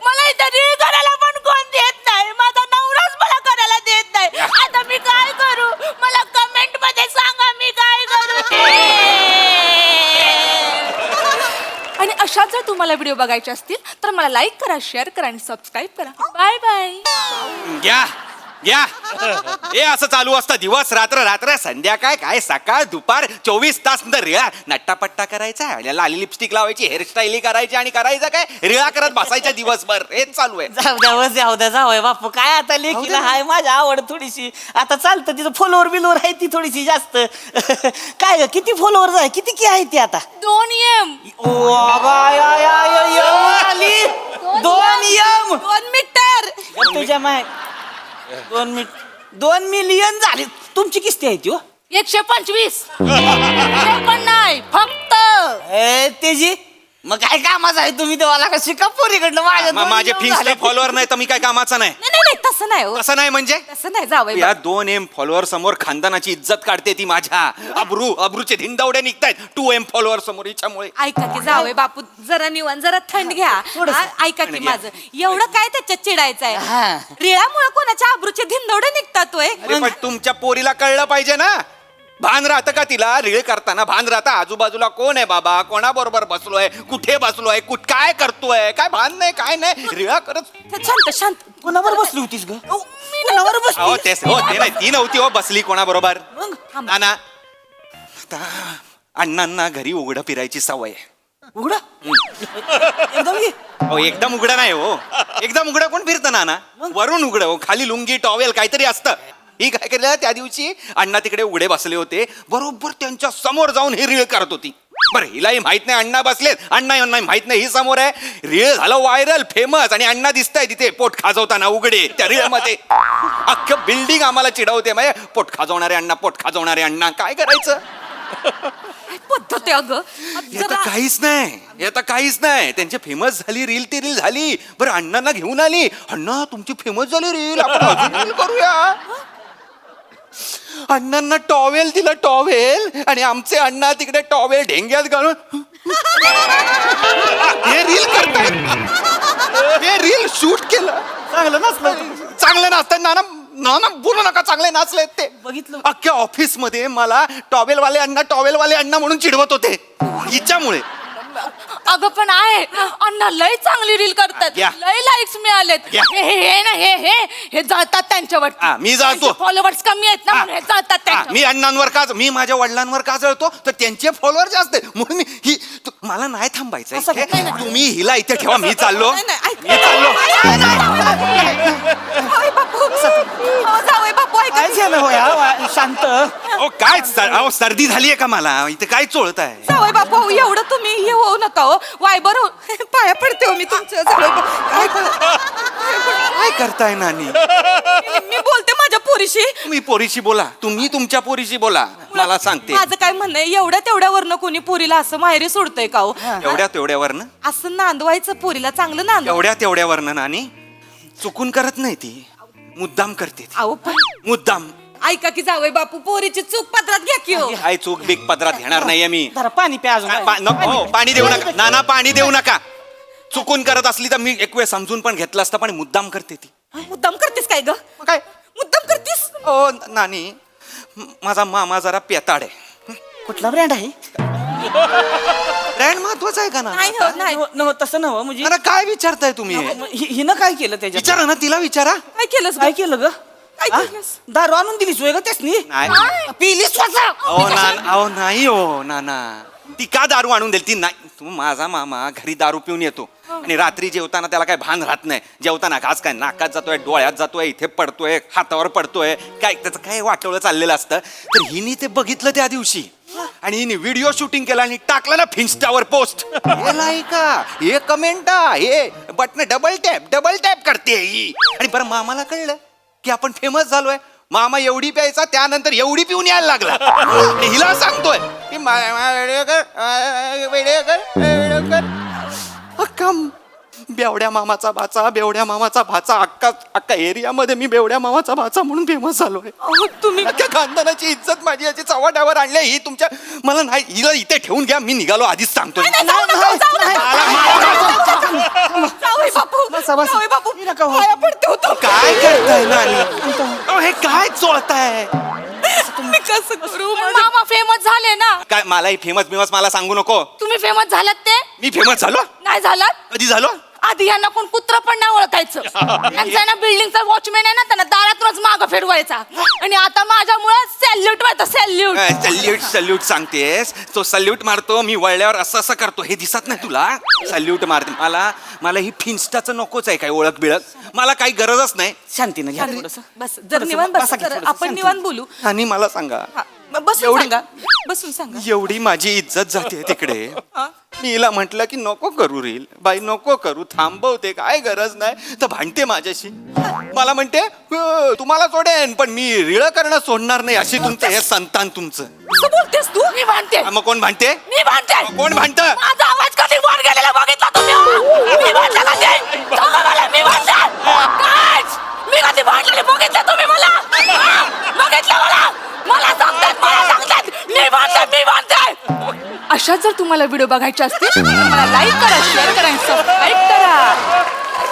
D: मला इथं रीळ करायला पण कोण देत नाही. माझा नवराच मला करायला देत नाही. आता मी काय करू? मला कमेंट मध्ये सांगा मी काय करू ते. तुम्हाला व्हिडिओ बघायचे असतील तर मला लाईक करा, शेअर करा आणि सबस्क्राईब करा. Bye bye.
J: घ्या हे असं चालू असतं दिवस रात्र रात्र संध्याकाळ काय सकाळ दुपार 24 तास रिळा नट्टापट्टा करायचा लाली लिपस्टिक लावायची हेअरस्टाईल करायची आणि करायचं काय रिळा करत बसायच्या दिवसभर हेच चालू आहे.
F: जाऊ द्या जावय बापू काय आता लेकीला हाय माझी आवड थोडीशी आता चालतं तिचं फॉलोवर बिलोवर आहे ती थोडीशी जास्त. काय ग किती फॉलोवर आहे किती की आहे ती आता
D: 2 M.
F: आली 2 मीटर तुझ्या माय 2 मिलियन झाले तुमची किस्ती आहे ती हो
D: 125. पण नाही फक्त
F: तेजी मग काय कामाचं आहे तुम्ही तेव्हा का शिका पोरीकडनं
J: माझे फिन्स्टा फॉलोअर नाही तर मी काय कामाचा नाही.
D: नाही तसं नाही हो.
J: असं नाही म्हणजे
D: तसं नाही जावई
J: या 2 M फॉलोअर समोर खानदानाची इज्जत काढते ती माझ्या अब्रूचे धिंडवडे निघतायत 2 M फॉलोअर समोर हिच्यामुळे.
D: ऐका की जावई बापू जरा निवांत जरा थंड घ्या. ऐका की माझं एवढं काय त्याच्यात चिडायचं आहे. रिळामुळे कोणाच्या आबरूचे धिंदवडे निघतात होय.
J: अरे पण तुमच्या पोरीला कळलं पाहिजे ना भान राहतं का तिला रीळ करताना भान राहतं आजूबाजूला कोण आहे बाबा कोणाबरोबर बसलोय कुठे बसलोय काय करतोय काय भान नाही काय नाही रिळा करत
D: शांत
F: कोणावर बसली होतीस ग
D: कोणावर
J: हो ते नाही ती नव्हती हो बसली कोणाबरोबर नाना आता अण्णांना घरी उघडं फिरायची सवय आहे.
F: उघडा
J: एकदम उघडं नाही हो एकदम उघडं कोण फिरतं नाना वरून उघडं हो खाली लुंगी टॉवेल काहीतरी असतं. ही काय केलं त्या दिवशी अण्णा तिकडे उघडे बसले होते बरोबर त्यांच्या समोर जाऊन ही रीळ करत होती. बरं हिलाही माहित नाही अण्णा बसलेत अण्णा माहित नाही ही समोर आहे रीळ झालं व्हायरल फेमस आणि अण्णा दिसताय तिथे पोट खाजवताना उघडे त्या रीळमध्ये अख्खं बिल्डिंग आम्हाला चिडवते म्हणजे पोट खाजवणारे अण्णा काय करायचं.
D: पद्धत आहे अगं.
J: काहीच नाही त्यांची फेमस झाली रील ती रील झाली बरं अण्णांना घेऊन आली अण्णा तुमची फेमस झाली रील आपण अजून रील करूया. अण्णांना टॉवेल दिलं टॉवेल आणि आमचे अण्णा तिकडे टॉवेल ढेंग्यात घालून हे रील करतायत हे रील शूट केलं. चांगलं नसतं नाना बोलू नका चांगले नाचले ते
F: बघितलं
J: अख्ख्या ऑफिस मध्ये मला टॉवेलवाले अण्णा म्हणून चिडवत होते हिच्यामुळे.
D: अगं पण आहे अण्णा लय चांगली रील करतात लय लाईक्स मिळालेत. हे जळतात त्यांच्यावर
J: मी जाळतो
D: फॉलोवर्स कमी आहेत ना म्हणून हे जळतात त्यांच्यावर.
J: मी अण्णांवर का मी माझ्या वडिलांवर का जळतो तर त्यांचे फॉलोअर जास्त आहे म्हणून ही मला नाही थांबायचं तुम्ही हिला इथे ठेवा मी चाललो
F: शांत
J: काय सर्दी झालीये का मला इथे काय चोळताय.
D: जावई बापू एवढं तुम्ही हे होऊ नका हो वायबर पाया पडते हो मी तुमच्या
J: काय करताय नानी
D: मी बोलते माझ्या पोरीशी.
J: तुम्ही पोरीशी बोला तुम्ही तुमच्या पोरीशी बोला मला सांगते
D: माझं काय म्हणणं आहे एवढ्या तेवढ्यावरनं कोणी पोरीला असं माहेरी सोडतंय का हो.
J: एवढ्या तेवढ्यावरनं
D: असं नांदवायचं पोरीला चांगलं नांद
J: एवढ्या तेवढ्यावरनं नानी चुकून करत नाही ती मुद्दाम करते
D: अहो पण
J: मुद्दाम.
D: ऐका की जावई बापू पोरीची चूक पत्रात घ्या की हो.
J: काय चूक बिग पदरात घेणार नाहीये मी.
F: पाणी प्या अजून
J: नको पाणी देऊ नका नाना पाणी देऊ नका. चुकून करत असली तर मी एक वेळ समजून पण घेतलं असतं पण मुद्दाम करते ती.
D: मुद्दाम करतेस काय ग
J: काय
D: मुद्दाम करतेस.
J: ओ नानी माझा मामा जरा पेताड आहे.
F: कुठला ब्रँड आहे
J: ब्रँड महत्वाचा आहे का ना
F: तसं नव्ह म्हणजे
J: अरे काय विचारताय तुम्ही
F: हिनं काय केलं त्याच्या
J: विचारा ना तिला विचारा
D: काय केलंस
F: काय केलं ग
D: काय केलंस.
F: दारू आणून दिलीस होय ग त्यासनी पिली
J: अहो नाही हो नाना ती का दारू आणून दिली ती नाही तू माझा मामा घरी दारू पिऊन येतो आणि रात्री जेवताना त्याला काय भान राहत नाही जेवताना घास काय नाकात जातोय डोळ्यात जातोय इथे पडतोय हातावर पडतोय काय त्याचं काय वाटोळं चाललेलं असतं तर हिनी ते बघितलं त्या दिवशी आणि हिने व्हिडिओ शूटिंग केला आणि टाकलं ना फिन्स्टावर पोस्ट हे लाईका हे कमेंटा हे बटन डबल टॅप करते ही आणि बरं मामाला कळलं की आपण फेमस झालोय मामा एवढी प्यायचा त्यानंतर एवढी पिऊन यायला लागला आणि हिला सांगतोय की बेवड्या मामाचा भाचा अख्खा एरियामध्ये मी बेवड्या मामाचा भाचा म्हणून फेमस झालोय. तुम्ही अख्ख्या खानदानाची इज्जत माझी याची चव्हाट्यावर आणली ही तुमच्या मला नाही हिला इथे ठेवून घ्या मी निघालो आधीच सांगतोय. काय करताय ना हे काय चोळताय
D: तुम्ही कसं करू मामा फेमस झाले ना
J: काय मलाही फेमस मला सांगू नको.
D: तुम्ही फेमस झालात ते
J: मी फेमस झालो
D: नाही झाला
J: कधी झालो
D: आधी यांना कोण कुत्र पण नाही ओळखायचं यांचा ना बिल्डिंगचा वॉचमॅन आहे ना त्यांना दारात रोज मागं फिरवायचा आणि आता माझ्यामुळे सॅल्यूट व्हायचं सॅल्यूट.
J: सल्यूट सल्यूट सांगतेस तो सल्यूट मारतो मी वळल्यावर असं असं करतो हे दिसत नाही तुला सल्यूट मारते मला ही फिन्स्टाचं नकोच आहे काय ओळख बिळख मला काही गरजच नाही.
F: शांतीनं घ्या थोडंसं.
D: बस जर निवांत बस
F: बसा की
D: जरा,
F: थोडंसं,
D: आपण
F: शांत.
D: निवांत बोलू.
J: आणि मला सांगा
D: हा, बसून
J: एवढी-
D: सांगा बसून सांगा.
J: एवढी माझी इज्जत जाते तिकडे मी हिला म्हंटल की नको करू रील बाई नको करू थांबवते काय गरज नाही तर भांडते माझ्याशी मला म्हणते तुम्हाला सोडेन पण मी रीळ करणं सोडणार नाही अशी तुमचं हे संतान तुमचं.
D: कसं बोलतेस तू? मी भांडते
J: मग कोण भांडते
D: मी भांडते
J: कोण भांडत
D: माझा आवाज कधी वर गेलेला बघितला तुम्ही मी भांडते कधी सांगा मला मी भांडते काच मी कधी भांडलेले बघितलं तुम्ही मला हा? बघितलं मला सांगतात मी भांडते अशा जर तुम्हाला व्हिडिओ बघायचे असतील तर मला लाईक करा शेअर करा आणि सबस्क्राईब करा.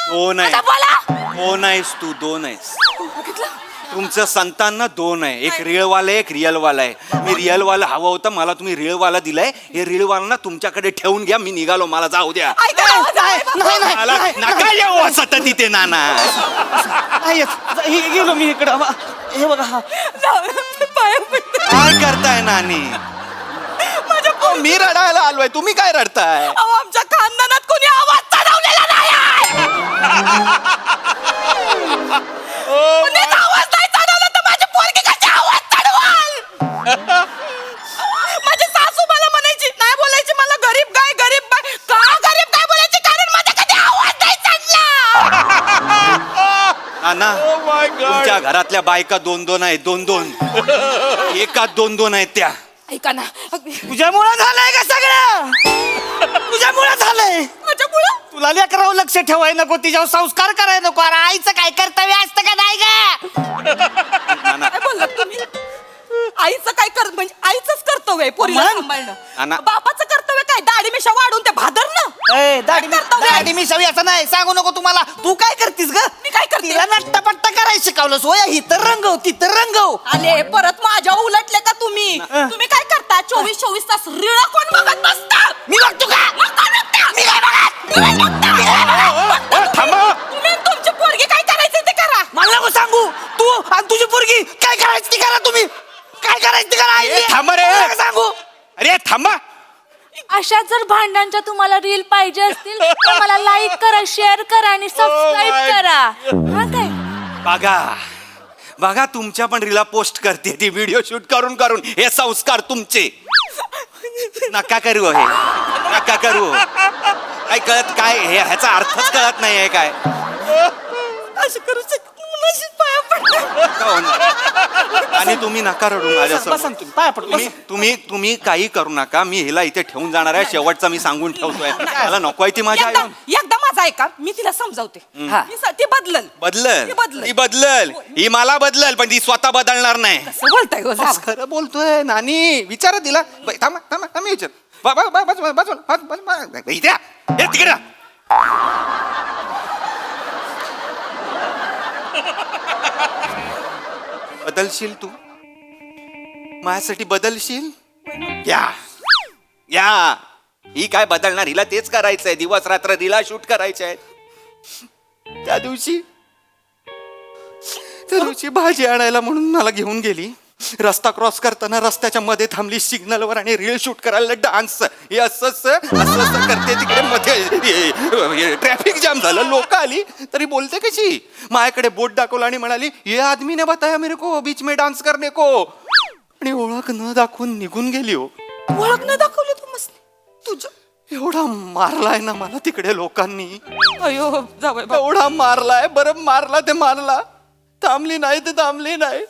J: दोन आहे
D: आता बोला
J: दोन आहेस तू दोन आहेस तुमचं संतान दोन आहे एक रीळवाला एक रिअलवाला आहे मी रिअलवाला हवं होतं मला तुम्ही रीळवाला दिलाय हे रीळवाला ना तुमच्याकडे ठेवून घ्या मी निघालो मला जाऊ द्या मला नका येऊ असत तिथे नाना
F: नाही येत. गेलो मी इकडं हे बघा हा
J: काय करताय नानी अहो, मी रडायला आलोय तुम्ही काय रडताय
D: आमच्या खानदानात कोणी आवाज चढवलेला नाही कोणीच आवाज नाही चढवला तर माझी पोरगी कशी आवाज चढवाल माझी सासू मला म्हणायची नाही बोलायची मला गरीब काय का गरीब काय बोलायची कारण माझा कधी आवाज नाही चढला.
J: नाना तुमच्या घरातल्या बायका दोन दोन आहेत दोन दोन एका दोन दोन आहेत त्या
D: ऐका ना
F: तुझ्यामुळं झालंय का सगळं तुझ्यामुळं झालंय
D: माझ्यामुळं
F: तुला लेकरावर लक्ष ठेवाय नको तिच्यावर संस्कार करायला नको अरे आईचं काय कर्तव्य असतं का नाही का
J: नाना
D: काय बोललात तुम्ही आईचं काय म्हणजे आईचंच कर्तव्य आहे पोरीला
F: मग?
D: सांभाळणं
J: नाना.
D: बापाचं कर्तव्य काय दाढी मिशा वाढून ते भादरणं
F: ए, दाढी
D: काय कर्तव्य आहे?
F: दाढी मिशावी असं नाही सांगू नको तुम्हाला तू काय करतीस ग
D: मी काय करते?
F: तिला नट्टापट्टा करायला शिकवलं सोया ही तर रंगव ती तर रंगव
D: आले परत माझ्या उलटले का तुम्ही तुम्ही काय करता 24 तास रिळ कोण बघत बसता
F: मी बघतो का
D: मग कोण बघता? मी काय बघत? मी काय बघता? मी काय बघत?
J: थांबा
D: तुम्ही आणि तुमची पोरगी काय करायचं ते करा
F: मला नको सांगू तू आणि तुझी पोरगी काय करायची ती करा तुम्ही काय करायची ती करा
J: ए, थांबा रे.
F: मला नका सांगू
J: अरे थांबा
K: अशा जर भांडणांच्या तुम्हाला रील पाहिजे असतील तर मला लाईक करा शेअर करा आणि सबस्क्राईब करा हा काय
J: बघा बघा तुमच्या पण रीला पोस्ट करते ती व्हिडिओ शूट करून करून हे संस्कार तुमचे नका करू हे नका करू काय कळत काय हे ह्याचा अर्थच कळत नाहीये काय
D: असं करू शकत मुलाशी पाया पडलं
J: आणि तुम्ही नका रडू माझ्यासमोर.
F: बसा ना तुम्ही, पाया पडू,
J: तुम्ही तुम्ही तुम्ही काही करू नका मी हिला इथे ठेवून जाणार आहे शेवटचा मी सांगून ठेवतोय मला नको आहे ती माझ्या
D: एकदा माझा ऐका मी तिला समजावते ती बदलल
J: बदलल
D: ती बदलल.
J: ती बदलल ही मला बदलल पण ती स्वतः बदलणार नाही
D: कसं बोलताय हो, जावई?
J: खरं बोलतोय नानी विचारा तिला थांबा थांबा थांबा विचार इथे या. हे तिकडे या. बदलशील तू माझ्यासाठी बदलशील या या ही काय बदलणार हिला तेच करायचंय दिवस रात्र हिला शूट करायचंय त्या दिवशी भाजी आणायला म्हणून मला घेऊन गेली रस्ता क्रॉस करताना रस्त्याच्या मध्ये थांबली सिग्नलवर आणि रील शूट करायला डान्स हे असं असं करते तिकडे मध्ये ट्रॅफिक जाम झालं लोक आली तरी बोलते कशी माझ्याकडे बोट दाखवलं आणि म्हणाली ये आदमी ने बताया मेरे को बीच में डान्स करने को आणि ओळख न दाखवून निघून गेली हो
D: ओळख नाही दाखवली तू मस्त तुझं
J: एवढा मारलाय ना मला तिकडे लोकांनी
D: अयो जावई बाप.
J: एवढा मारलाय बरं मारला ते मारला थांबली नाही ते थांबली नाही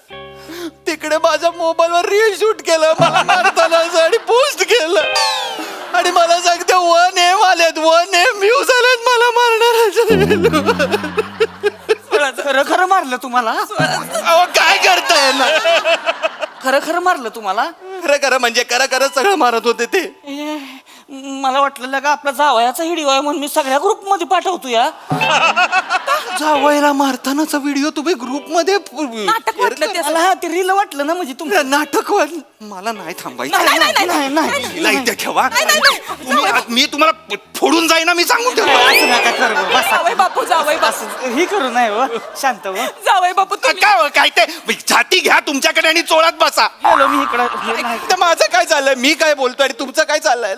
J: तिकडे माझ्या मोबाईलवर रील शूट केलं मला मारताना आणि पोस्ट केलं आणि मला सांगते 1 AM आलेत 1 AM व्ह्यूज आलेत मला मारणार
F: खरं खरं मारलं तुम्हाला
J: अहो काय करताय ना
F: खरं खरं मारलं तुम्हाला
J: खरं खरं म्हणजे खरं खरं सगळं मारत होते ते
F: मला वाटलं का आपला जावयाचा व्हिडिओ आहे म्हणून मी सगळ्या ग्रुप मध्ये पाठवतो या.
J: जावयाला मारतानाचा व्हिडिओ तुम्ही ग्रुप मध्ये
D: नाटक वाटलं ते
F: मला हा ते रील वाटलं ना म्हणजे तुमचं
J: नाटक मला नाही थांबायचं
D: नाही, नाही, नाही, नाही,
J: हिला इथे ठेवा
D: नाही, नाही.
J: मी तुम्हाला फोडून जाईन ना, मी सांगून ठेवतो.
F: असं नका करू बा. बसा.
D: जावई बापू जावई बापू
F: ही करू नाही हो. शांत हो.
D: जावई बापू तुम्ही
J: काय हो, काय ते छाती घ्या तुमच्याकडे आणि चोळात बसा.
F: गेलो मी इकडं.
J: तर माझं काय चाललंय, मी काय बोलतोय आणि तुमचं काय चाललंय?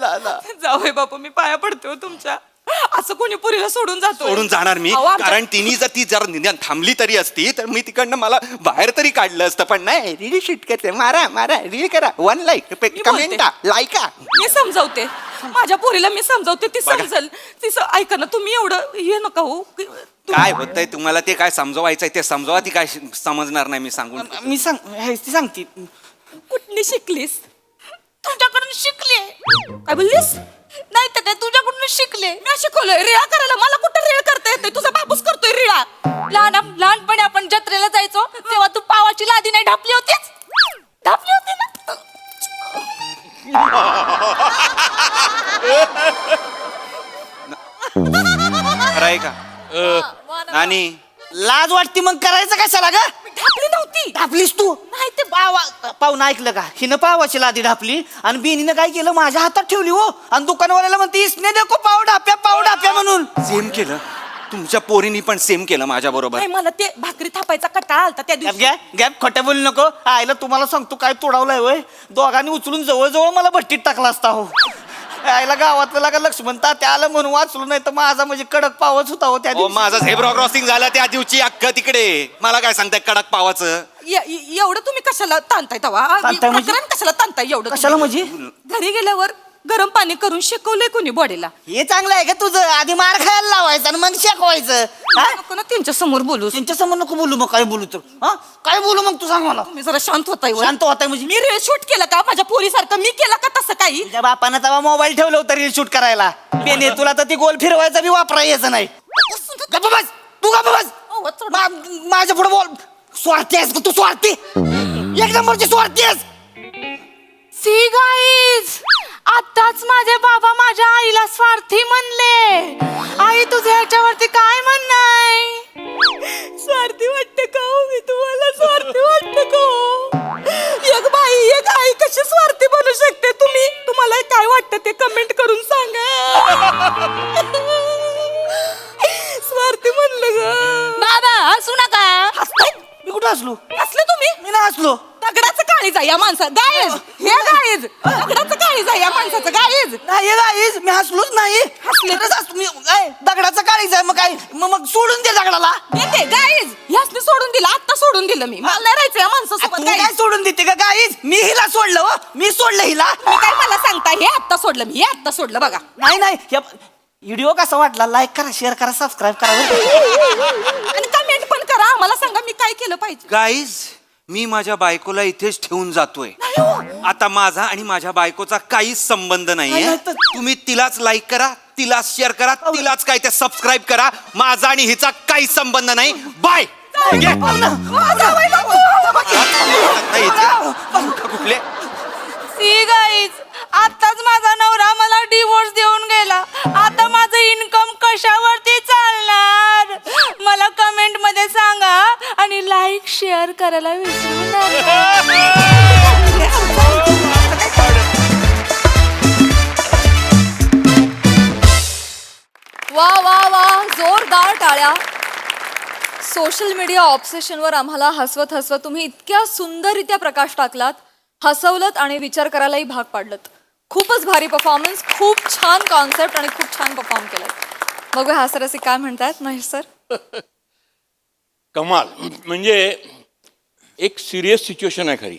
D: जावई बापू मी पाया पडते हो तुमच्या. असं कोणी पुरीला सोडून जातो
J: सोडून जाणार मी,
D: अहो, आमच्या-
J: कारण तिने जर ती जर निदान थांबली तरी असती तर मी तिकडनं मला बाहेर तरी काढलं असतं, पण नाही. रील शूट करते, मारा मारा, रील करा, 1 लाईक, कमेंटा, लाईका.
D: मी समजावते माझ्या पोरीला, मी समजावते ती
J: बघा.
D: समजल. ऐका ना तुम्ही एवढं हे नका हो.
J: काय होतंय तुम्हाला, ते काय समजवायचंय ते समजवा, ती काय समजणार नाही मी सांगून.
F: मी ती सांगते.
D: कुठली शिकलीस? तुझ्याकडून शिकले. काय बोललीस? नाही तर काय, तुझ्याकडून शिकले. मी शिकवलंय रिळा करायला. मला कुठं रिळ करता येते? तुझा बापूस करतोय रिळा.
K: लहानपणी आपण जत्रेला जायचो तेव्हा तू पावाची लादी नाही ढापली होतीस? ढापली होती ना.
J: खरंय का नानी?
F: लाज वाटती मग करायचं कशाला ग?
D: ढापली नव्हती.
F: ढापलीस तू? नाही ते पाहुणं ऐकलं का? हिनं पावाची लादी ढापली आणि बेनीनं काय केलं, माझ्या हातात ठेवली हो. आणि दुकानवाल्याला म्हणते इसने देखो पाव ढाप्या म्हणून.
J: सेम केलं तुमच्या पोरीनी, पण सेम केलं माझ्या बरोबर.
D: नाही मला ते भाकरी थापायचा कटाळा आलता त्या दिवशी.
F: गॅप खोटं बोलू नको. आईला तुम्हाला सांगतो काय तोडावलाय वय. दोघांनी उचलून जवळ मला भट्टीत टाकला असता हो. आईला गावातलं लागा लक्ष्मण तात्या आलं म्हणून वाचलो, नाही तर माझा म्हणजे कडक पावच होता हो त्या
J: हो,
F: दिवशी.
J: माझं झेब्रा क्रॉसिंग झालं त्या दिवशी अख्खं तिकडे. मला काय सांगताय कडक पावाचं?
D: एवढं तुम्ही कशाला ताणताय तवा?
F: ताणताय म्हणजे?
D: प्रकरण कशाला ताणताय एवढं?
F: कशाला
D: तुम्ही?
F: म्हणजे?
D: घरी गेल्यावर गरम पाणी करून शिकवलंय कोणी बॉडीला?
F: हे चांगलं आहे का तुझं? आधी मार खायला लावायचं आणि मग शेकवायचं.
D: नको ना त्यांच्या समोर बोलू.
F: त्यांच्या समोर नको बोलू. मग काय बोलू तर? हा काय बोलू मग तू सांग मला.
D: तुम्ही जरा शांत होताय वर.
F: शांत होताय म्हणजे?
D: मी रील शूट केलं का माझ्या पोरीसारखं? मी केलं का तसं काही?
F: तुझ्या बापानं तेव्हा मोबाईल ठेवलं होतं रील शूट करायला. बेने तुला तर ती गोल फिरवायचा बी वापरा यायचं नाही. गप्प बस तू, गप्प बस. माझ्या पुढे बोल. स्वार्थी आहेस का तू? स्वार्थी, एक नंबरची स्वार्थी आहेस.
K: सी गाईज, आताच माझे बाबा माझ्या आईला स्वार्थी म्हणले. आई तुझे ह्याच्यावरती काय म्हणणं आहे?
D: स्वार्थी वाटते का हो? मी तुम्हाला स्वार्थी वाटते का हो? एक बाई एक आई कशी स्वार्थी बनू शकते? तुम्हाला काय वाटतं ते कमेंट करून सांगा. स्वार्थी म्हणलं ग.
K: बाबा हसू नका.
D: हसताय?
F: मी कुठं असलो?
D: हसले तुम्ही?
F: मी नाही असलो.
D: दगडाचं काळीज आहे या माणसात. गायज हे गायज दगडाचं काळीज आहे या माणसाचं. गायज
F: नाही गाईज, मी हसलोच नाही. हसलेच असतो मी. काय दगडाचं काळीच आहे मग? काय मग सोडून दे दगडाला.
D: देते गायज. ह्यासने सोडून दिलं. आता सोडून दिलं मी. मला नाही राहायचं या माणसासोबत.
F: तू काय सोडून देते का गाईज? मी हिला सोडलं हो. मी सोडलं हिला.
D: तुम्ही काय मला सांगता? हे आत्ता सोडलं मी. हे आत्ता सोडलं बघा.
F: नाही व्हिडिओ कसा वाटला? लाईक करा, शेअर करा, सबस्क्राईब करा.
D: आणि कमेंट पण करा. आम्हाला सांगा मी काय केलं पाहिजे.
J: गाईज, मी माझ्या बायकोला इथेच ठेवून जातोय. आता माझा आणि माझ्या बायकोचा काहीच संबंध नाहीये.
F: नाही तर-
J: तुम्ही तिलाच लाईक करा, तिलाच शेअर करा, तिलाच काय ते सबस्क्राईब करा. माझा आणि हिचा काहीच संबंध नाही. बाय. कुठले
K: सी गाईज, आताच माझा नवरा मला डिवोर्स देऊन गेला. आता माझं इन्कम कशावरती चालणार? मला कमेंट मध्ये सांगा आणि लाईक शेअर करायला विसरू नका.
A: वा वा वा, जोरदार टाळ्या. सोशल मीडिया ऑब्सेशनवर आम्हाला हसवत हसवत तुम्ही इतक्या सुंदररित्या प्रकाश टाकलात, हसवलत आणि विचार करायलाही भाग पाडलत. खूपच भारी परफॉर्मन्स, खूप छान कॉन्सेप्ट आणि खूप छान परफॉर्म केलं. बघूया हास्यरसिक काय म्हणतायत महेश सर.
H: कमाल. म्हणजे एक सिरियस सिच्युएशन आहे खरी.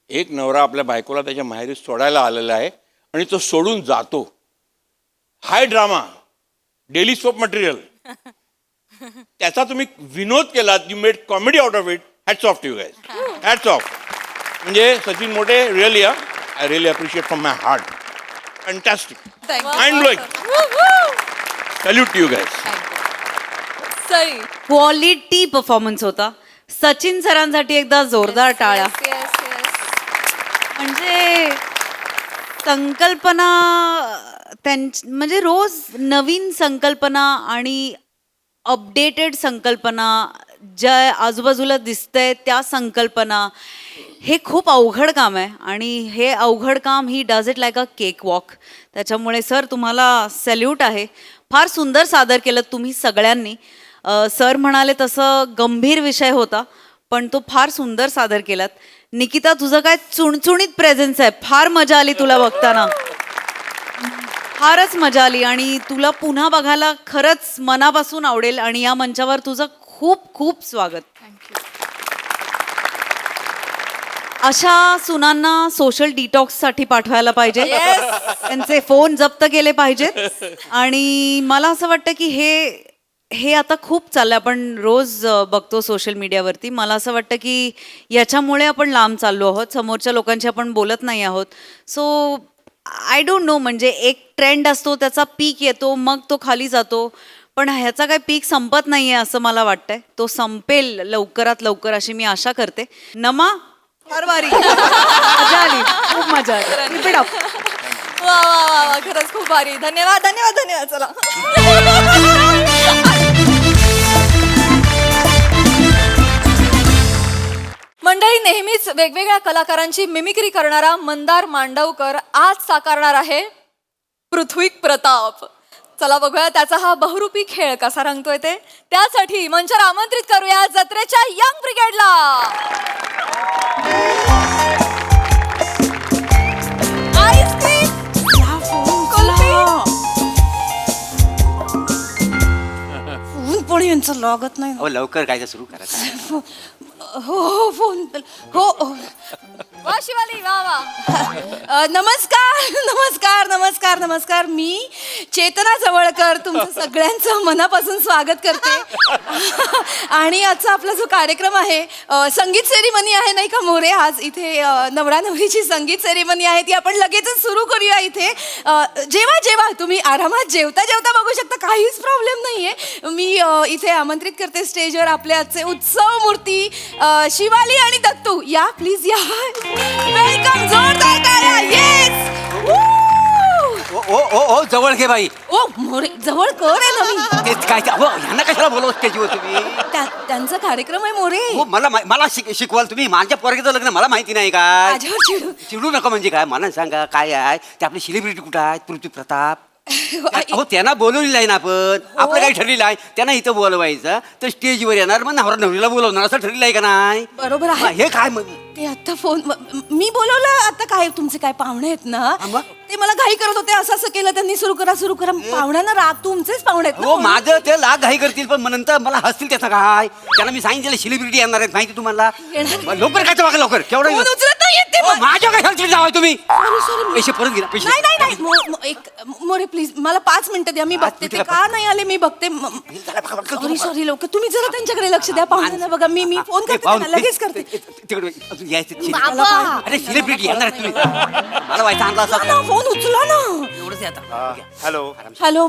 H: एक नवरा आपल्या बायकोला त्याच्या माहेरी सोडायला आलेला आहे आणि तो सोडून जातो. High drama, daily soap material. त्याचा तुम्ही विनोद केलात. You made comedy out of it. Hats off to you guys. Hats off. म्हणजे Sachin Mote, really I really appreciate from my heart. Fantastic, mind blowing. Salute to you guys.
A: Sai.
I: Quality performance होता. सचिन सरांसाठी एकदा जोरदार टाळ्या.
A: Yes, yes, yes.
I: म्हणजे संकल्पना म्हणजे रोज नवीन संकल्पना आणि अपडेटेड संकल्पना ज्या आजूबाजूला दिसतंय त्या संकल्पना, हे खूप अवघड काम आहे आणि हे अवघड काम he does it like a cake walk. त्याच्यामुळे सर तुम्हाला सॅल्यूट आहे. फार सुंदर सादर केलं तुम्ही सगळ्यांनी. सर म्हणाले तसं गंभीर विषय होता पण तो फार सुंदर सादर केलात. निकिता तुझं काय चुणचुणीत प्रेझेन्स आहे. फार मजा आली तुला बघताना, फारच मजा आली आणि तुला पुन्हा बघायला खरंच मनापासून आवडेल आणि या मंचावर तुझं खूप खूप स्वागत. अशा सुनांना सोशल डिटॉक्ससाठी पाठवायला पाहिजे. त्यांचे फोन जप्त केले पाहिजेत. आणि मला असं वाटतं की हे आता खूप चाललं, आपण रोज बघतो सोशल मीडियावरती. मला असं वाटतं की याच्यामुळे आपण लांब चाललो आहोत, समोरच्या लोकांशी आपण बोलत नाही आहोत. सो आय डोंट नो, म्हणजे एक ट्रेंड असतो, त्याचा पीक येतो, मग तो खाली जातो. पण ह्याचा काय पीक संपत नाही आहे असं मला वाटतंय. तो संपेल लवकरात लवकर अशी मी आशा करते. नमा फार भारी मजा आली, खूप मजा आली. Keep it up.
A: वा वा वा वा, खरंच खूप भारी. धन्यवाद धन्यवाद धन्यवाद. चला मंडळी, नेहमीच वेगवेगळ्या कलाकारांची मिमिक्री करणारा मंदार मांडवकर आज साकारणार आहे पृथ्वी प्रताप. चला बघूया त्याचा हा बहुरूपी खेळ कसा रंगतोय ते. त्यासाठी मंचावर आमंत्रित करूया जत्रेच्या यंग ब्रिगेडला. आईस्क्रीम, कुल्फी.
K: फोन पण यांचं लागत नाही.
J: अहो लवकर काय सुरू करा.
K: हो फोन हो.
A: वा शिवाली, वा वा.
K: नमस्कार नमस्कार नमस्कार नमस्कार. मी चेतना जवळकर तुमचं सगळ्यांचं मनापासून स्वागत करते. आणि आजचा आपला जो कार्यक्रम आहे, संगीत सेरेमनी आहे नाही का मोरे. आज इथे नवरा नवरीची संगीत सेरेमनी आहे, ती आपण लगेचच सुरू करूया इथे. जेव्हा जेव्हा तुम्ही आरामात जेवता जेवता बघू शकता, काहीच प्रॉब्लेम नाहीये. मी इथे आमंत्रित करते स्टेजवर आपले आजचे उत्सव मूर्ती शिवाली आणि दत्तू. या प्लीज या. वेलकम, जोरदार टाळ्या. येस.
J: ओ ओ ओ जवळ घे बाई.
K: ओ मोरे जवळ कर आहे ना मी.
J: तेच काय ह्यांना कशाला बोलवत त्याच्यावर तुम्ही.
K: त्यांचा कार्यक्रम आहे मोरे.
J: हो मला शिकवाल तुम्ही. माझ्या पोरगीचं लग्न मला माहिती नाही काय.
K: माझ्यावर चिडू.
J: चिडू नका म्हणजे काय, मला सांगा काय आहे ते. आपले सेलिब्रिटी कुठं आहेत, पृथ्वी प्रताप. हो त्यांना बोलवलेलं आहे ना आपण. आपलं काही ठरलेलं आहे, त्यांना इथं बोलवायचं तर स्टेजवर येणार, मग नवरा नवरीला बोलवणार, असं ठरलेलं आहे का नाही.
K: बरोबर आहे.
J: हे काय मग
K: ते आता फोन मी बोलवलं. आता काय तुमचे काय पाहुणे आहेत ना, ते मला घाई करत होते. असं असं केलं त्यांनी, सुरू करा सुरू करा. पाहुण्यांना राग, तुमचेच पाहुणे आहेत ना.
J: हो माझं ते लाग घाई करतील, पण मग नंतर मला हसतील. त्याचा काय, त्यांना मी सांगितलं सेलिब्रिटी येणार आहेत माहिती तुम्हाला. लवकर काय बघा लवकर. केवढं
K: फोन उचलत नाहीयेत ते.
J: माझ्या काय हलतील जावाय तुम्ही.
K: सॉरी
J: पैसे परत घ्या. पैसे
K: नाही नाही नाही. एक मोरे प्लीज मला 5 मिनिटं द्या, मी बघते ते का नाही आले. मी बघते. सॉरी लवकर तुम्ही जरा त्यांच्याकडे लक्ष द्या. पाहुण्यांना बघा. मी फोन करते त्यांना, लगेच करते.
J: तिकडे यायचं. अरे सेलिब्रिटी येणार आहेत तुम्ही. मला व्हायचं आणला असा
K: फोन उचला ना.
J: एवढंच आता.
B: हॅलो
K: हॅलो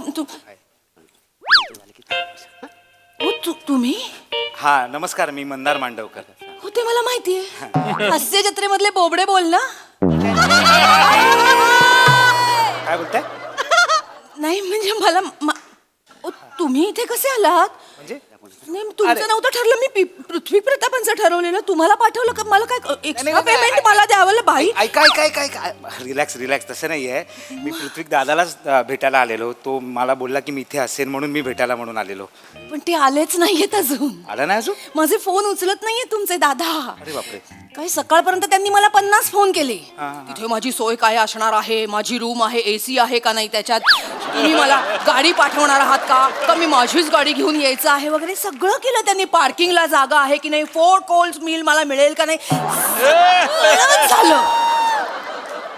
K: तुम्ही.
L: हा नमस्कार, मी मंदार मांडवकर.
K: हो ते मला माहितीये. हास्य जत्रेमधले बोबडे बोल ना.
L: काय बोलताय?
K: नाही म्हणजे मला तुम्ही इथे कसे आलात
L: म्हणजे
K: नाही, तुमचं नव्हतं ठरलं. मी पृथ्वी प्रतापांचं ठरवलेलं. तुम्हाला पाठवलं का? मला काय एक्स्ट्रा पेमेंट मला द्यावं बाई?
L: काय रिलॅक्स तसं नाही आहे. मी पृथ्वी दादालाच भेटायला आलेलो. तो मला बोलला की मी इथे असेल म्हणून मी भेटायला म्हणून आलेलो.
K: पण ते आलेच नाहीयेत अजून.
L: आला नाही अजून?
K: माझे फोन उचलत नाहीये तुमचे दादा.
L: अरे बापरे.
K: काही सकाळपर्यंत त्यांनी मला 50 फोन केले. तिथे माझी सोय काय असणार आहे, माझी रूम आहे, AC आहे का नाही त्याच्यात, तुम्ही मला गाडी पाठवणार आहात का मी माझीच गाडी घेऊन यायचं आहे वगैरे सगळं केलं त्यांनी. पार्किंगला जागा आहे की नाही, 4 कोर्स मील मला मिळेल का नाही, झालं.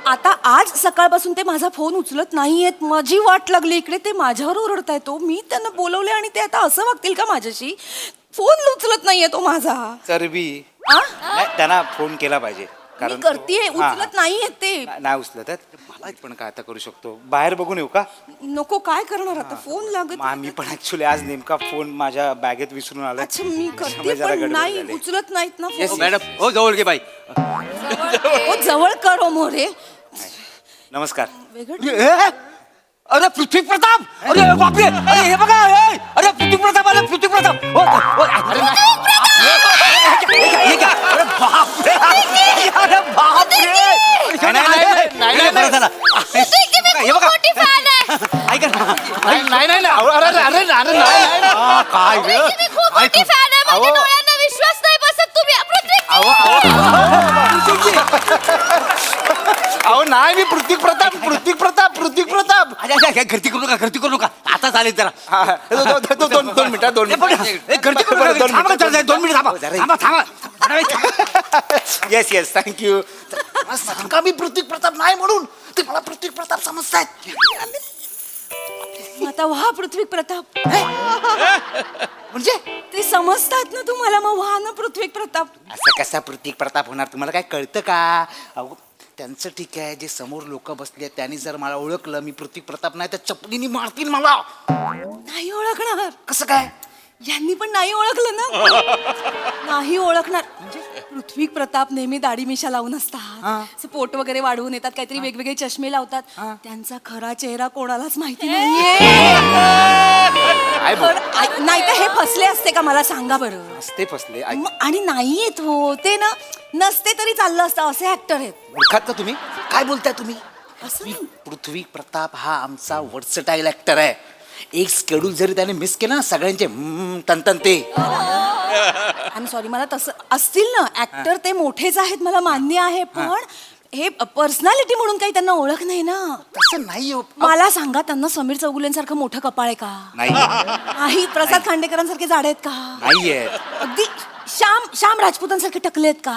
K: आता आज सकाळपासून ते माझा फोन उचलत नाहीयेत. माझी वाट लागली इकडे, ते माझ्यावर ओरडतायत. तो मी त्यांना बोलवले आणि ते आता असं वागतील का माझ्याशी? फोन उचलत नाहीये तो माझा.
L: चरबी त्यांना फोन केला पाहिजे.
K: मी करतेय, उचलत नाहीयेत ते.
L: नाही उचलत मला पण काय आता करू शकतो. बाहेर बघून येऊ का?
K: नको, काय करणार आता? फोन लागत.
L: मी पण ऍक्च्युली आज नेमका फोन माझ्या बॅगेत विसरून आला.
K: अच्छा मी करते पण नाही उचलत नाहीत ना फोन.
J: मॅडम हो जवळ घे बाई.
K: जवळ करो मोरे.
L: नमस्कार.
F: अरे पृथ्वी प्रताप, अरे बापरे, अरे हे बघा, अरे पृथ्वी प्रताप, अरे पृथ्वी प्रताप, अरे हे काय? अरे बापरे, अरे बापरे, हे बघा, ऐका ना, काय
A: विश्वास नाही बसत तुम्ही
F: अहो नाही, मी पृथ्वी प्रताप. अरे घरती करू नका आता चालेल जरा.
B: 2 मिनिटं 2 मिनिटं.
F: 2 मिनिट थांबा.
B: Yes yes thank you.
F: सांगा मी पृथ्वी प्रताप नाही म्हणून ते मला पृथ्वी प्रताप समजतायत.
D: आता व्हा पृथ्वी प्रताप.
F: म्हणजे
D: ते समजतात ना तुम्हाला, मग व्हा ना पृथ्वी प्रताप.
L: असं कसा पृथ्वी प्रताप होणार, तुम्हाला काय कळतं का? अहो त्यांचं ठीक आहे, जे समोर लोक बसले त्यांनी जर मला ओळखलं मी पृथ्वी प्रताप नाही तर चपलीनी मारतील मला.
D: नाही ओळखणार.
L: कसं काय?
D: यांनी पण नाही ओळखलं ना. नाही ओळखणार. पृथ्वी प्रताप नेहमी दाढी मिशा लावून असतात, असं पोट वगैरे वाढवून येतात, काहीतरी वेगवेगळे चष्मे लावतात. त्यांचा खरा चेहरा कोणालाच माहिती नाहीये. नाही तर हे फसले असते का, मला सांगा बरं.
L: असते फसले.
D: आणि नाहीयेत हो ते ना, नसते तरी चाललं असतं, असे ऍक्टर आहेत.
L: ओळखात का तुम्ही? काय बोलताय तुम्ही?
D: असं नाही.
L: पृथ्वी प्रताप हा आमचा वर्सटाईल ऍक्टर आहे. एक स्केड्यूल जरी त्याने मिस केलं ना, सगळ्यांचे तन ते.
D: आय एम सॉरी, मला तसं असतील ना ऍक्टर, ते मोठेच आहेत, मला मान्य आहे, पण हे पर्सनॅलिटी म्हणून काही त्यांना ओळख नाही ना.
L: तसं नाही हो.
D: मला सांगा, त्यांना समीर चौगुलेंसारखं मोठं कपाळ आहे का? नाही. प्रसाद खांडेकरांसारखे जाडे आहेत का?
L: नाहीये.
D: अगदी श्याम राजपूतांसारखे टकले आहेत का?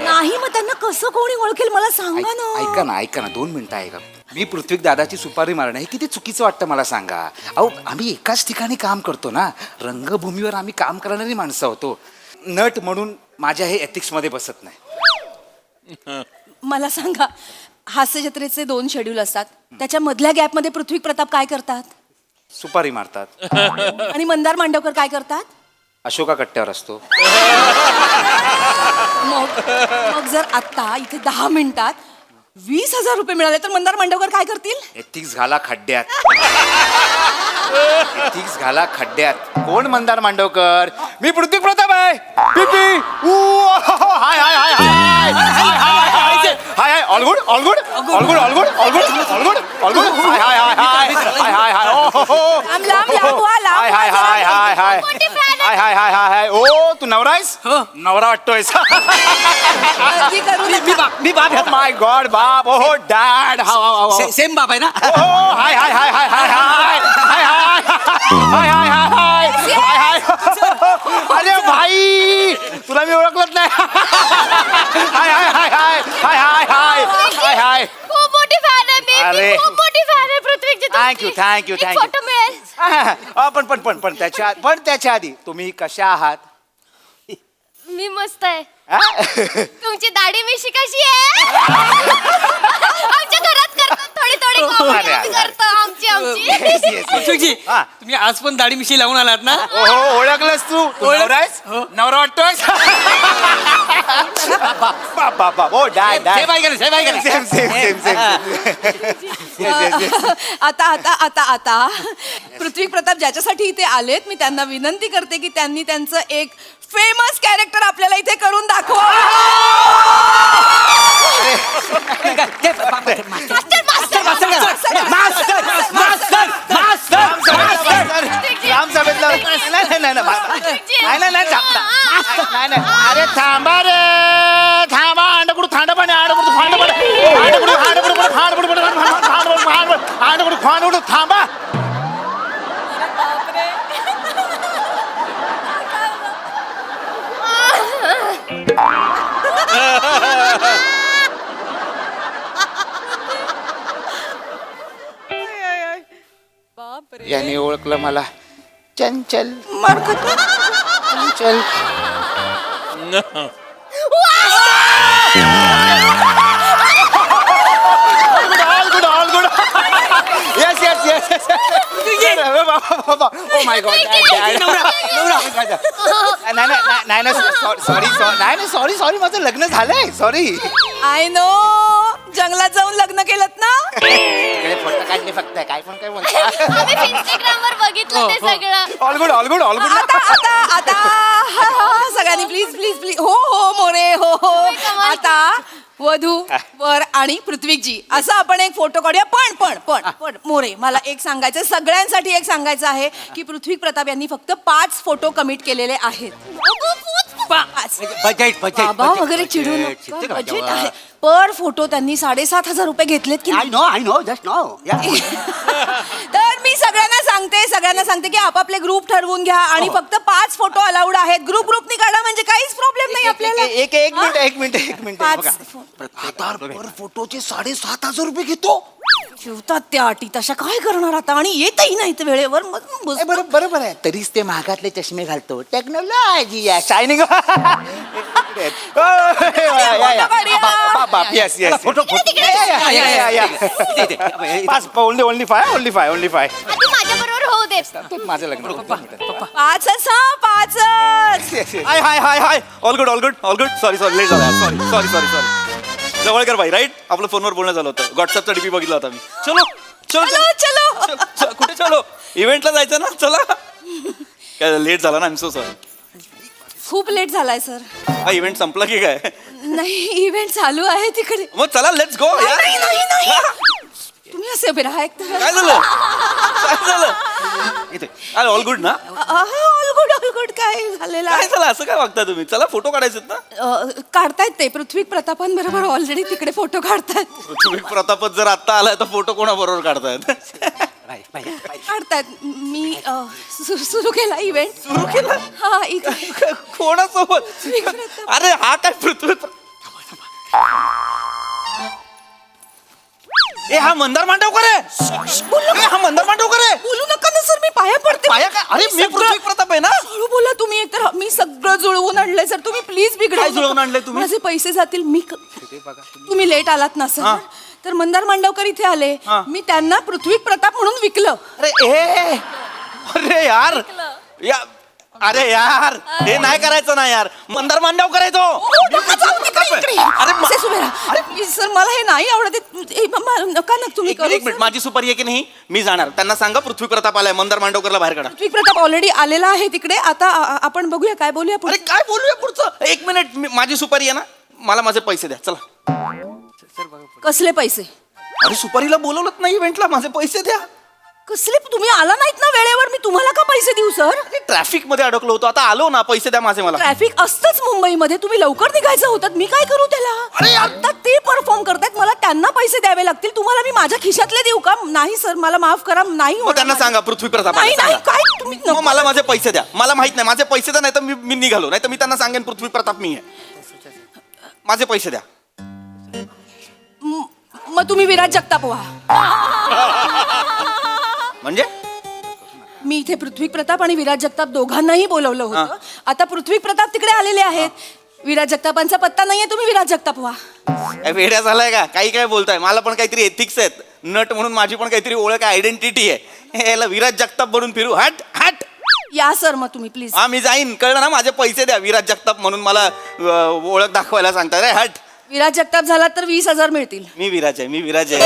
D: नाही. मग त्यांना कसं कोणी ओळखेल, मला सांगा ना.
L: ऐका ना 2 मिनिटं ऐका. मी पृथ्वी दादाची सुपारी मारणं हे किती चुकीचं वाटतं मला सांगा. अहो आम्ही एकाच ठिकाणी काम करतो ना, रंगभूमीवर आम्ही काम करणारी माणसं होतो. नट म्हणून माझ्या हे एथिक्स मध्ये बसत नाही.
D: मला सांगा, हास्य जत्रेचे 2 शेड्यूल असतात, त्याच्या मधल्या गॅपमध्ये पृथ्वी प्रताप काय करतात?
L: सुपारी मारतात.
D: आणि मंदार मांडवकर काय करतात?
L: अशोका कट्ट्यावर असतो.
D: मग जर आता इथे 10 मिनिटात 20,000 रुपये मिळाले तर मंदार मांडवकर काय करतील?
L: एथिक्स घाला खड्ड्यात. एथिक्स घाला खड्ड्यात. कोण मंदार मांडवकर? मी पृथ्वी प्रताप आहे. पिपी hi hi hi hi hi hi all good all good all good all good all good all good all good hi hi hi hi hi hi hi hi hi hi hi hi hi hi hi hi. ओ तू नवरा आहेस? नवरा वाटतोयस?
F: मी बाप.
L: माय God बाप. ओहो dad.
F: Same बाप आहे ना.
L: हाय hi hi hi hi hi hi hi hi hi hi हाय. अरे भाई तुला मी ओळखलंच नाही. हाय hi hi hi hi hi hi hi हाय.
A: खूप मोठी फॅन आहे मी.
L: अरे.
A: खूप मोठी फॅन आहे पृथ्वीची.
L: थँक्यू
A: फोटो मिळेल.
L: पण त्याच्या आधी तुम्ही कशा आहात?
A: मी मस्त आहे.
L: हा?
A: तुमची दाढी मिशी कशी आहे? आमच्या घरात करतात थोडी थोडी
L: अरे, अरे.
A: करतो आमची.
L: Yes, yes, yes. हा.
F: तुम्ही आज पण दाढी मिशी लावून आलात ना.
L: ओहो ओळखलंस तू? नवरा आहेस? नवरा वाटतोयस? बाप ओ डॅड सेम सेम सेम.
D: आता पृथ्वी प्रताप ज्याच्यासाठी इथे आलेत, मी त्यांना विनंती करते की त्यांनी त्यांचं एक फेमस कॅरेक्टर आपल्याला इथे करून दाखवा.
B: अरे थांबा रे थांबा. अंडकुड थांड पाणी अंडकुड थांड पाणी थांबा. याने ओळखलं मला. चंचल चंचल. All good. Yes yes yes. O my God. नाही सॉरी माझं लग्न झालंय. सॉरी.
D: I know. जंगलात जाऊन लग्न केलं ना?
L: इकडे फोटो काढले फक्त काय पण काय म्हणता
M: आम्ही इंस्टाग्रामवर बघितलं ते सगळं.
L: All good all good all good
D: आता आता आता हा, सगळ्यांनी प्लीज प्लीज प्लीज हो हो मोरे हो हो आता वधू वर आणि पृथ्वीजी असं आपण एक फोटो काढूया. पण मोरे मला एक सांगायचं, सगळ्यांसाठी एक सांगायचं आहे की पृथ्वी प्रताप यांनी फक्त 5 फोटो कमिट केलेले आहेत. 5. बाबा वगैरे चिडू नका, बजेट आहे. पर फोटो त्यांनी 7,500 रुपये घेतलेत की नाही?
L: आय नो जस्ट नो
D: तर मी सगळ्यांना सांगते की आपापले ग्रुप ठरवून घ्या आणि फक्त 5 फोटो अलाउड आहेत. ग्रुपनी काढा म्हणजे काहीच प्रॉब्लेम नाही आपल्याला.
L: एक मिनिट
D: 5
L: फोटोचे 7,500 रुपये घेतो.
D: शिवतात त्या अटी तशा काय करणार आता, आणि येतही नाही तर वेळेवर. मग बस.
L: बरोबर आहे, तरीच ते महागातले चष्मे घालतो. Technology shining. ओनली फाय
M: तू माझ्याबरोबर होऊ दे.
L: माझं लग्न
D: 5च हा 5च.
J: Hi all good sorry late झाला सॉरी जवळ कर भाई राईट. आपलं फोनवर बोलणं झालं होतं. व्हॉट्सअपचा डीपी बघितला होता मी. चलो कुठे चलो? इव्हेंटला जायचं ना, चला. काय लेट झाला ना, आय एम सो सॉरी.
D: खूप लेट झालाय सर.
J: हा इव्हेंट संपला की काय?
D: नाही इव्हेंट चालू आहे तिकडे.
J: मग चला लेट्स गो यार.
D: नाही. तुम्ही असे उभे राहा एक तर.
J: काय झालं अरे ऑल गुड ना?
D: ऑल गुड काय झालेलं
J: काय
D: आहे?
J: झालं असं काय वागता तुम्ही? चला फोटो काढायचे ना.
D: काढतायत ते पृथ्वी प्रतापांबरोबर ऑलरेडी तिकडे फोटो काढतायत.
J: तुम्ही प्रतापच जर आत्ता आलाय तर फोटो कोणाबरोबर काढतायत?
D: काढतायत. मी सुरू केला इव्हेंट.
J: सुरू केला?
D: हा इथे
J: कोणासोबत? अरे हा काय पृथ्वी ए हा मंदार मांडवकर आहे. हा मंदार मांडवकर आहे.
D: बोलू नका ना सर, मी पाया पडते.
J: पाया काय? अरे मी पृथ्वी प्रताप आहे ना.
D: हळू बोला तुम्ही. एकतर मी सगळं जुळवून आणलंय सर, तुम्ही प्लीज बिघडा.
J: काय जुळवून आणलंय तुम्ही?
D: माझे पैसे जातील. तुम्ही लेट आलात ना सर, तर मंदार मांडवकर इथे आले. मी त्यांना पृथ्वी प्रताप म्हणून विकलं.
J: अरे यार अरे यार हे नाही करायचं ना यार. मंदार मांडव करायचो.
D: अरे सर मला हे नाही आवडत. नका ना तुम्ही
J: एक मिनिट माझी सुपारी आहे की नाही? मी जाणार. त्यांना सांगा पृथ्वी प्रताप आलाय, मंदार मांडवकरला बाहेर काढा.
D: पृथ्वी प्रताप ऑलरेडी आलेला आहे तिकडे. आता आपण बघूया काय बोलूया.
J: अरे काय बोलूया पुढचं? एक मिनिट माझी सुपारी आहे ना, मला माझे पैसे द्या. चला.
D: कसले पैसे?
J: अरे सुपारीला बोलवलंच नाही इव्हेंटला, माझे पैसे द्या.
D: कसले? तुम्ही आला नाहीत ना वेळेवर, मी तुम्हाला का पैसे देऊ सर?
J: ट्रॅफिक मध्ये अडकलो होतो, आता आलो ना. पैसे द्या माझे मला.
D: ट्रॅफिक असतंच मुंबईमध्ये, तुम्ही लवकर निघायचं होतं. मी काय करू त्याला? अरे आता ते परफॉर्म करतायत, मला त्यांना पैसे द्यावे लागतील. तुम्हाला मी माझ्या खिशातले देऊ का? नाही सर मला माफ करा. नाही
J: मग त्यांना सांगा पृथ्वी प्रताप
D: नाही काय तुम्ही
J: मग मला माझे पैसे द्या. मला माहित नाही, माझे पैसे द्या, नाही तर मी निघालो. नाही तर मी त्यांना सांगेन पृथ्वी प्रताप मी आहे. माझे पैसे द्या.
D: मग तुम्ही विराज जगताप व्हा.
J: म्हणजे
D: मी इथे पृथ्वी प्रताप आणि विराज जगताप दोघांनाही बोलवलं होतं. आता पृथ्वी प्रताप तिकडे आलेले आहेत. विराज जगतापांचा पत्ता नाहीये. तुम्ही विराज जगताप व्हा.
J: वेड्या झालाय का? काही काय बोलताय? मला पण काहीतरी एथिक्स आहेत. नट म्हणून माझी पण काहीतरी ओळख आहे, आयडेंटिटी आहे. याला विराज जगताप बनून फिरू? हट हट.
D: या सर मग तुम्ही प्लीज.
J: हा मी जाईन, कळलं ना. माझे पैसे द्या. विराज जगताप म्हणून मला ओळख दाखवायला सांगताय रे. हट.
D: विराज जगताप झाला तर 20,000 मिळतील.
J: मी विराज आहे. 20,000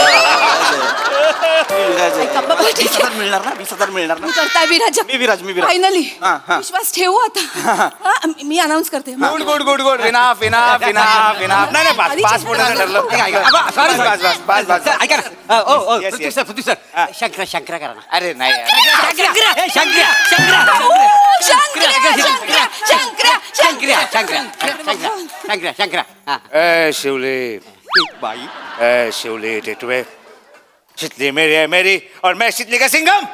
J: मिळणार ना? 20,000 मिळणार ना?
D: करताय विराज.
J: मी विराज.
D: फायनली विश्वास ठेवू आता. मी अनाऊन्स करते.
L: गुड विनाफ नाही पाच फोटोचं ठरलं.
G: शंकरा करा ना.
L: अरे नाही शंकरा शिवले
J: बाई
L: शिवले टेटवे शीतली मेरी है मेरी और मैं शीतली का सिंघम.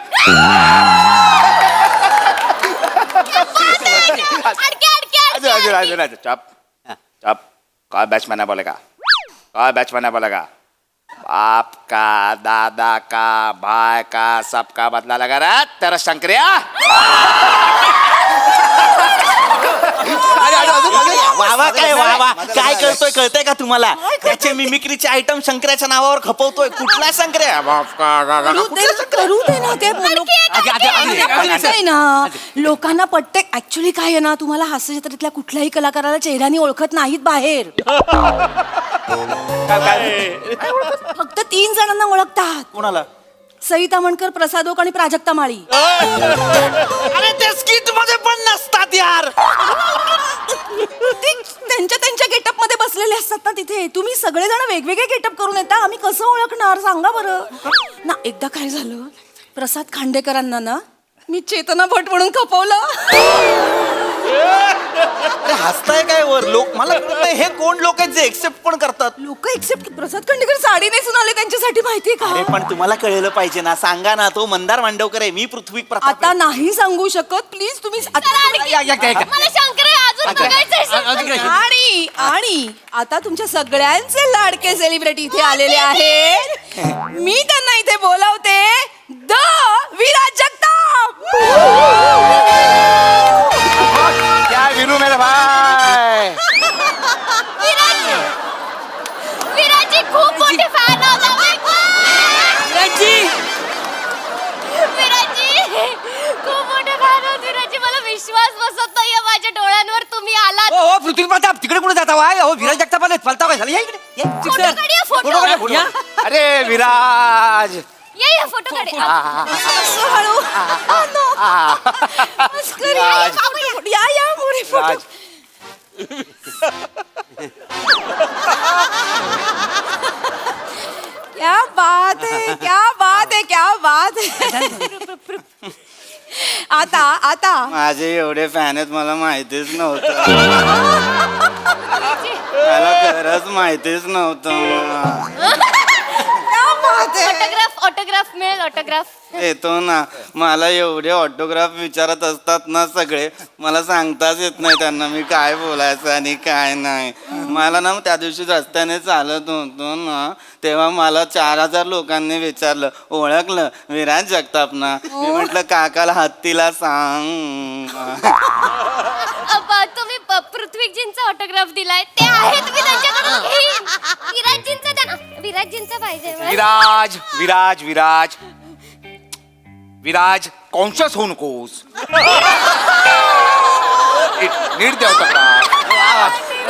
L: चुप चुप. काय बैट्समैन है बोलेगा? काय बैट्समैन है बोलेगा? बाप का, दादा का, भाई का, सबका बदला लगा रहा तेरा शंकरिया.
J: वावा काय वावा काय करतोय कळतंय का तुम्हाला? त्याचे मिमिक्रीचे आयटम शंकराच्या नावावर खपवतोय. कुठला शंकर्या?
D: करू दे ना ते. पटतंय ना लोकांना. पटते ऍक्च्युली काय आहे ना, तुम्हाला हास्यचित्रातल्या कुठल्याही कलाकाराला चेहऱ्याने ओळखत नाहीत बाहेर. फक्त 3 जणांना ओळखतात.
F: कोणाला?
D: सईता मणकर, प्रसाद ओक आणि प्राजक्ता माळी.
F: अरे ते स्किट मध्ये पण नसतात यार.
D: ते त्यांच्या गेटअप मध्ये बसलेले असतात ना तिथे. तुम्ही सगळेजण वेगवेगळे गेटअप करून येता, आम्ही कसं ओळखणार सांगा बरं ना. एकदा काय झालं, प्रसाद खांडेकरांना ना मी चेतना भट म्हणून खपवलं.
F: अरे हसताय काय वर? लोक मला कळत नाही हे कोण लोक आहेत जे एक्सेप्ट पण करतात.
D: लोक एक्सेप्ट, प्रसाद खांडेकर साडी नेसून आले त्यांच्यासाठी, माहितीये
F: अरे
D: का?
F: पण तुम्हाला कळलं पाहिजे ना. सांगा ना, तो मंदार मांडवकर आहे, मी पृथ्वी प्रताप
D: आता
F: आहे.
D: नाही सांगू शकत प्लीज तुम्ही.
M: मला शंकर अजून बघायचंय.
D: आणि आता तुमच्या सगळ्यांचे लाडके सेलिब्रिटी इथे आलेले आहेत. मी त्यांना इथे बोलावते. द विराज जगताप.
L: क्या विरू मेरे भाई.
M: विराजी खूप मोठे फॅन होता. विराजी खूप मोठे फॅन होते. विराजी मला विश्वास बसत नाहीये माझ्या डोळ्यांवर. तुम्ही आलात.
L: हो पृथ्वी प्रताप तिकडे कुठे जाता वाय? हो विराज जगताप आले. पलता काय झालं? या इकडे.
M: फोटो काढूया, फोटो.
L: अरे विराज.
M: या फोटो काढ.
D: हळू. या मोरे फोटो. क्या बात है, क्या बात है, क्या बात है. आता
F: माझे एवढे फॅन आहेत मला माहितीच नव्हतं. मला खरंच माहितीच नव्हतं.
M: ऑटोग्राफ मिळेल. ऑटोग्राफ
F: येतो ना. मला एवढे ऑटोग्राफ विचारत असतात ना सगळे, मला सांगताच येत नाही त्यांना मी काय बोलायचं आणि काय नाही. मला ना त्या दिवशी रस्त्याने चालत होतो ना, तेव्हा मला 4000 लोकांनी विचारलं, ओळखलं विराज जगताप ना? मी म्हटलं काकाला हत्तीला सांग.
M: तुम्ही पृथ्वीजींचा ऑटोग्राफ दिलाय ते आहे. तुम्ही त्यांच्याकडून घेईन. विराजजींचा द्या ना. विराजजींचा पाहिजे मला.
L: विराज विराज विराज विराज कॉन्शियस होऊ नकोस. नीट द्या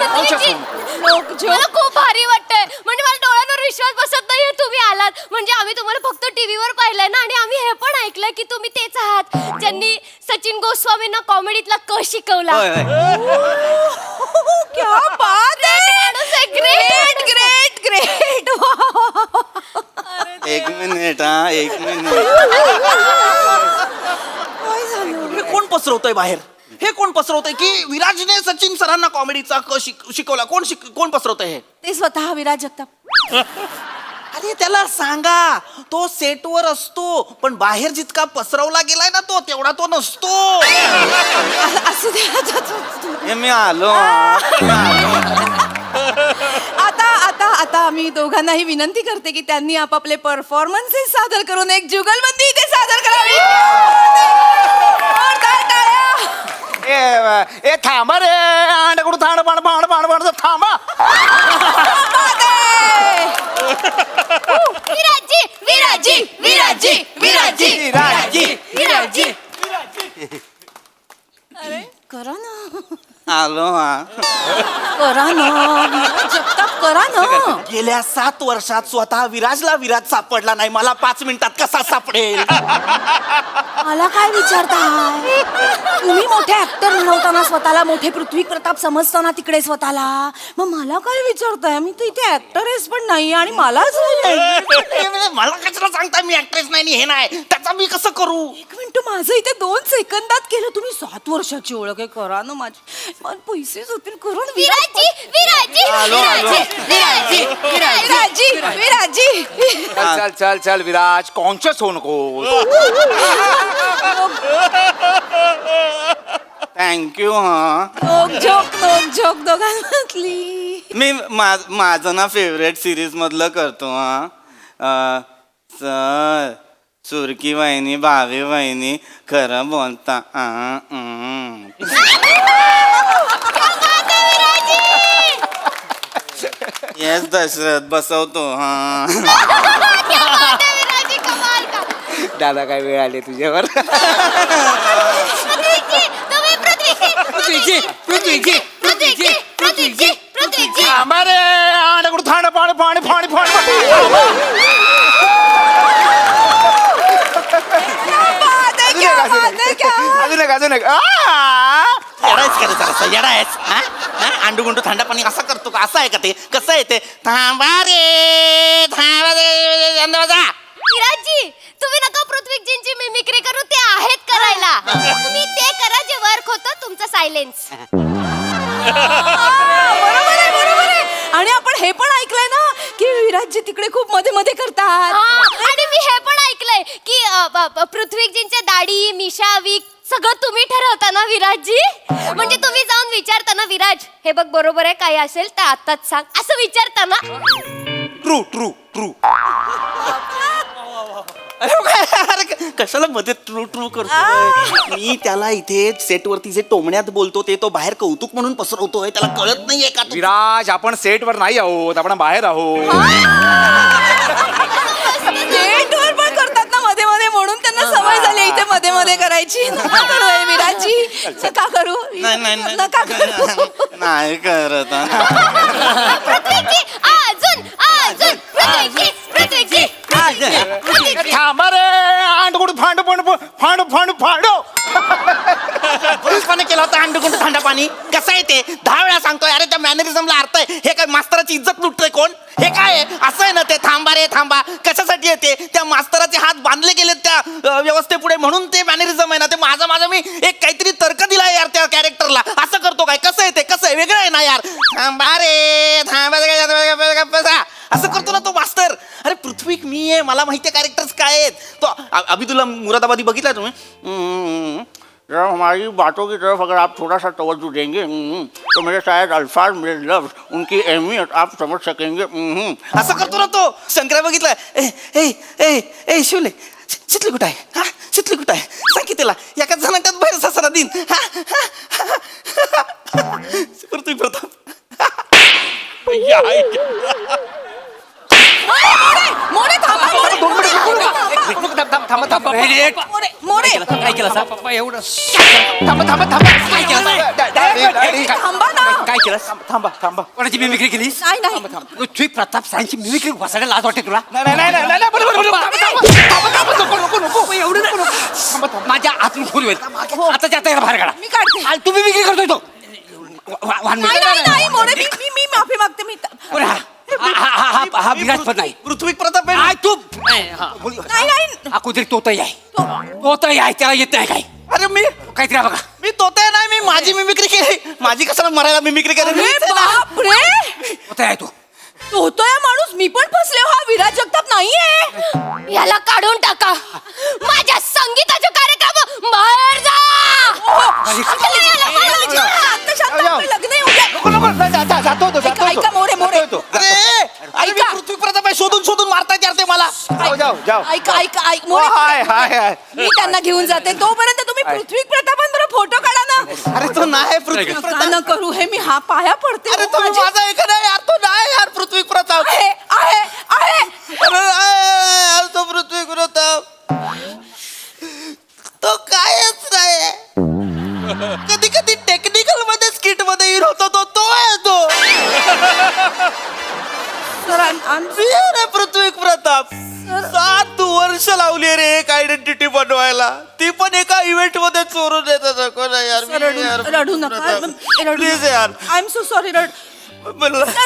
L: कॉन्शियस होऊ नकोस.
M: मला खूप भारी वाटतंय. म्हणजे मला डोळ्यांवर विश्वास बसत नाहीये तुम्ही आलात. म्हणजे आम्ही तुम्हाला फक्त टीव्हीवर पाहिलंय ना. आणि आम्ही हे पण ऐकलंय की तुम्ही तेच आहात ज्यांनी सचिन गोस्वामींना कॉमेडीतला क शिकवला.
D: क्या बात है. Great great great.
F: एक मिनिट हा, एक मिनिट.
D: काय
F: हे कोण पसरवतोय बाहेर? हे कोण पसरवतंय की विराजने सचिन सरांना कॉमेडीचा क शिकवला? कोण पसरवतंय हे?
D: ते स्वतः विराज जगताप.
F: अरे त्याला सांगा, तो सेटवर असतो पण बाहेर जितका पसरवला गेलाय ना तो तेवढा तो नसतो.
D: असू दे.
F: हे मी आलो.
D: आता आम्ही दोघांनाही विनंती करते की त्यांनी आपापले परफॉर्मन्सेस सादर करून एक जुगलबंदी इथे सादर करावी.
L: ए थांबा रे. अंडकडून थांब पाण पाण पाण पाण थांबा.
M: विराजी विराजी विराजी विराजी
L: विराजी
M: विराजी.
D: करा ना.
F: आलो हा.
D: करा ना विराज जगताप, करा ना.
F: गेल्या 7 वर्षात स्वतः विराजला विराज सापडला नाही. मला 5 मिनिटात कसा सापडेल?
D: मला काय विचारताय? तुम्ही मोठे ऍक्टर म्हणवताना स्वतःला, मोठे पृथ्वी प्रताप समजताना तिकडे स्वतःला, मग मला काय विचारताय? मी तर इथे ऍक्टरेस पण नाही आणि मलाच
F: मला कशाला सांगताय मी ऍक्ट्रेस नाही हे नाही? त्याचा मी कसं करू?
D: एक मिनिट, माझं इथे 2 सेकंदात केलं. तुम्ही 7 वर्षाची ओळख आहे. करा ना. माझे पैसे होतील. करू ना.
M: विराजी विराजी विराजी विराजी
D: विराजी.
L: चल चल चल विराज कॉन्शियस होऊ नकोस.
F: थँक्यू हा.
D: नोक झोक दोघांमधली.
F: मी माझं ना फेवरेट सिरीज मधलं करतो हा. सर सुरकी वहिनी, भावी वहिनी खरं बोलता. येस दशरथ बसवतो हा.
L: दादा काय वेळ आली तुझ्यावर.
M: पृथ्वीजी
L: थांबा रे. अंडकडून थांब अजून एक
F: अंडू गुंडू थंड पाणी असं करतो का? असं आहे का ते? कसं आहे ते? थांबा रे थांबा रे.
M: विराजजी तुम्ही नका पृथ्वीजींची मिमिक्री करू, ते आहेत करायला. तुम्ही ते करा जे वर्क होतं तुमचं सायलेन्स.
D: बरोबर आहे बरोबर आहे. आणि आपण हे पण ऐकलंय ना की विराजजी तिकडे खूप मध्ये मध्ये करतात.
M: आणि मी हे पण ऐकलंय की पृथ्वीजींच्या दाढी मिशा विक सगळं तुम्ही ठरवता ना विराजजी. म्हणजे तुम्ही जाऊन विचारता ना, विराज हे बघ बरोबर आहे, काही असेल तर आताच सांग, असं विचारता ना.
F: True true true. अरे कशाला मध्ये ट्रू ट्रू करतोय? मी त्याला इथे सेटवरती जे टोमण्यात बोलतो ते तो बाहेर कौतुक म्हणून पसरवतोय. त्याला कळत नाहीये का?
L: विराज आपण सेटवर नाही आहोत, आपण बाहेर आहोत.
D: सेटवर पण करतात ना मध्ये मध्ये, म्हणून त्यांना सवय झाली इथे मध्ये मध्ये करायची. नका करू हे विराजजी, नका करू. नका करू.
F: नाही करत.
M: पृथ्वीजी अजून अजून पृथ्वीजी पृथ्वीजी पृथ्वीजी.
F: थांबा रे अंडगुंड फांड फांड फांड फांड फांडो. पुरुषपाने केला होता अंडगुंड थंड पाणी. कसं आहे ते? 10 वेळा सांगतोय. अरे त्या मॅनरिझमला अर्थ आहे. हे काय मास्तराची इज्जत लुटतोय कोण? हे काय आहे? असं आहे ना ते? थांबा रे थांबा कशासाठी येते? त्या मास्तराचे हात बांधले गेलेत त्या व्यवस्थेपुढे, म्हणून ते मॅनरिझम आहे ना ते. माझा मी एक काहीतरी तर्क दिलाय यार त्या कॅरेक्टरला. असं करतो काय? कसं आहे ते? कसं आहे? वेगळं आहे ना यार. थांबा रे थांबा असं करतो ना तो मास्तर. अरे पृथ्वी मी आहे, मला माहिती आहे कॅरेक्टर्स काय आहेत. तो अभिदुल्ला मुरादाबादी बघितलाय तुम्ही? हमारी बातों की तरफ अगर आप थोड़ा सा तवज्जो देंगे तो मेरे शायद अल्फाज मेरे लफ्ज उनकी अहमियत आप समझ सकेंगे. असं करतो ना तो. शंकरा बघितलाय? ए ए ए ए शिवले चितली कुठं आहे? हा चितली कुठं आहे? सांग की त्याला एका जणांच्यात बाहेर सासरा दिन. पृथ्वी प्रताप.
D: मोरे थांबा, मोरे
C: काय केलं सर?
D: थांबा ना.
C: काय केलं? थांबा थांबा. कोणाची मिमिक्री केलीस?
D: नाही नाही
C: पृथ्वी प्रताप सांची मिमिक्री घोसायला लाज वाटते तुला? माझ्या आतून फुल होईल. आता त्याला बाहेर काढा.
D: मी काढते.
C: तुम्ही मिमिक्री करतोय तो.
D: नाही नाही नाही मोरे, मी माफी मागते. मी
C: हा विराज पण नाही.
F: पृथ्वी प्रताप
C: तू
D: नाही नाही.
C: हा कुठे तोताई आहे. तोताई आहे, त्याला येत नाही काय.
F: अरे मी
C: काहीतरी बघा.
F: मी तोते नाही. मी माझी मिमिक्री केली. माझी कशाला मरायला मिमिक्री केली?
D: अरे बापरे,
C: तोताई आहे तो.
D: होतोय माणूस. मी पण फसले. हा विराज जगताप नाहीये.
M: याला काढून टाका. माझ्या संगीताच्या कार्यक्रम बाहेर जा.
D: लग्न येऊ द्या. ऐका मोरे मोरे,
F: अरे मी पृथ्वी प्रताप आहे. शोधून शोधून मारतायत यार ते मला.
D: ऐका ऐका ऐक मोरे, मी त्यांना घेऊन जाते. तोपर्यंत तुम्ही पृथ्वी प्रतापांबरोबर फोटो काढा ना.
F: अरे तो नाही पृथ्वी
D: नका
F: प्रताप.
D: न करू हे. मी हा पाया पडते.
F: अरे तो माझा एक नाही यार. तो नाही यार पृथ्वी प्रताप.
D: आहे आहे आहे.
F: अरे यार तो पृथ्वी प्रताप तो कायच नाही. कधी कधी टेक्निकल मध्ये स्किट मध्ये हिरो होतो तो आहे तो. अरे पृथ्वी प्रताप 7 वर्ष लावली रे एक आयडेंटिटी बनवायला. ती पण एका इव्हेंट मध्ये चोरून येतात. यार
D: रडू नका.
F: प्लीज यार.
D: I am so sorry.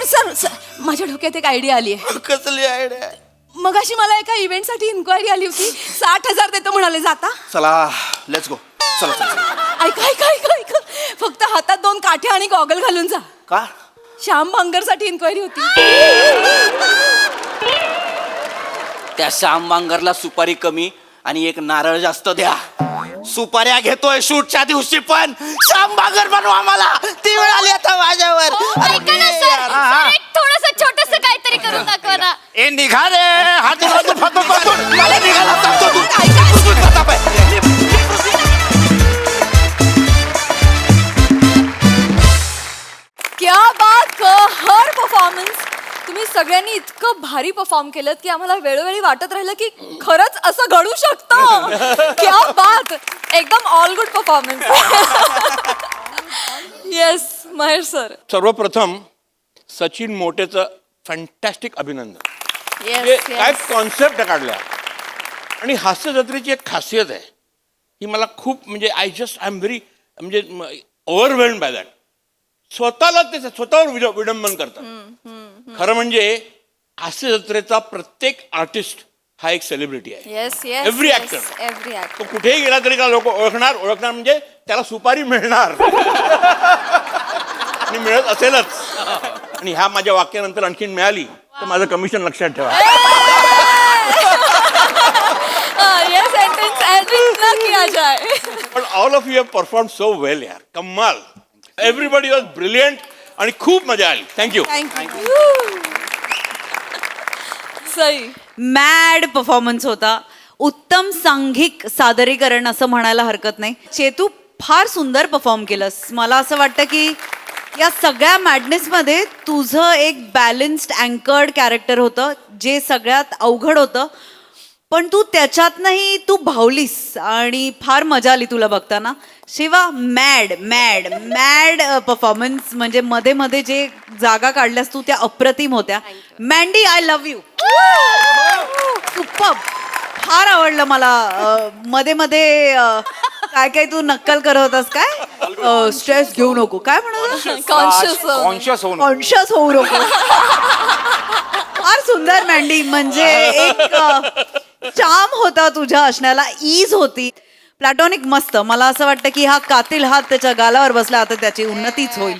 D: Sir माझ्या डोक्यात एक आयडिया आली आहे.
F: कसली आयडिया?
D: मगाशी मला एका इव्हेंट साठी इन्क्वायरी आली होती. 60,000 देतो म्हणाले. जाता?
F: चला लेट्स गो. चला
D: ऐका ऐका ऐका ऐका. फक्त हातात 2 काठे आणि गॉगल घालून जा.
F: का?
D: श्याम बांगर साठी इन्क्वायरी होती.
F: त्या श्याम बांगरला सुपारी कमी आणि एक नारळ जास्त द्या. सुपाऱ्या घेतोय शूटच्या दिवशी पण श्याम बांगर बनवा मला. ती वेळ आली आता माझ्यावर.
M: ऐका ना सर, एक थोडंसं छोटंसं काहीतरी करून दाखवा ना.
L: ए निघा रे. हात
F: मला निघाला सांगतो तू. पृथ्वी प्रताप आहे.
A: क्या बात. हर परफॉर्मन्स तुम्ही सगळ्यांनी इतकं भारी परफॉर्म केलं की आम्हाला वेळोवेळी वाटत राहिलं की खरंच असं घडू शकतं. क्या बात. एकदम all good performance. Yes Mahesh sir.
H: सर्वप्रथम सचिन मोटेचं फॅन्टॅस्टिक अभिनंदन.
A: येस
H: काय कॉन्सेप्ट काढल्या. आणि हास्य जत्रेची एक खासियत आहे ही मला खूप म्हणजे आय एम व्हेरी म्हणजे ओव्हरवेल्ड बाय दॅट. स्वतःला ते स्वतःवर विडंबन करतात. खरं म्हणजे हास्य जत्रेचा प्रत्येक आर्टिस्ट हा एक सेलिब्रिटी आहे.
A: Yes yes
H: Every actor.
A: Every actor.
H: तो कुठेही गेला तरी का लोक ओळखणार म्हणजे त्याला सुपारी मिळणार आणि मिळत असेलच. आणि ह्या माझ्या वाक्यानंतर आणखीन मिळाली तर माझं कमिशन लक्षात ठेवा.
A: ये सेंटेन्स एडिट किया जाए.
H: पण all of you have perform so well यार. कमाल. एव्हरीबडी वॉज ब्रिलियंट आणि खूप मजा आली. थँक्यू.
A: सई.
I: मॅड परफॉर्मन्स होता. उत्तम सांघिक सादरीकरण असं म्हणायला हरकत नाही. चेतू फार सुंदर परफॉर्म केलंस. मला असं वाटतं की या सगळ्या मॅडनेसमध्ये तुझं एक बॅलन्स्ड अँकर्ड कॅरेक्टर होतं जे सगळ्यात अवघड होतं. पण तू त्याच्यातनंही तू भावलीस आणि फार मजा आली तुला बघताना. Shiva mad mad mad performance. म्हणजे मध्ये मध्ये जे जागा काढल्यास तू त्या अप्रतिम होत्या. Mandy I love you. Superb. फार आवडलं मला. मध्ये मध्ये काय काय तू नक्कल करत होतास काय. स्ट्रेस घेऊ नको काय म्हणत
L: कॉन्शियस होऊन
I: कॉन्शियस होऊ नको. फार सुंदर मँडी. म्हणजे एक चाम होता तुझ्या असण्याला. ईज होती. प्लॅटॉनिक मस्त. मला असं वाटतं की हा कातील हात त्याच्या गालावर बसला आता त्याची उन्नतीच होईल.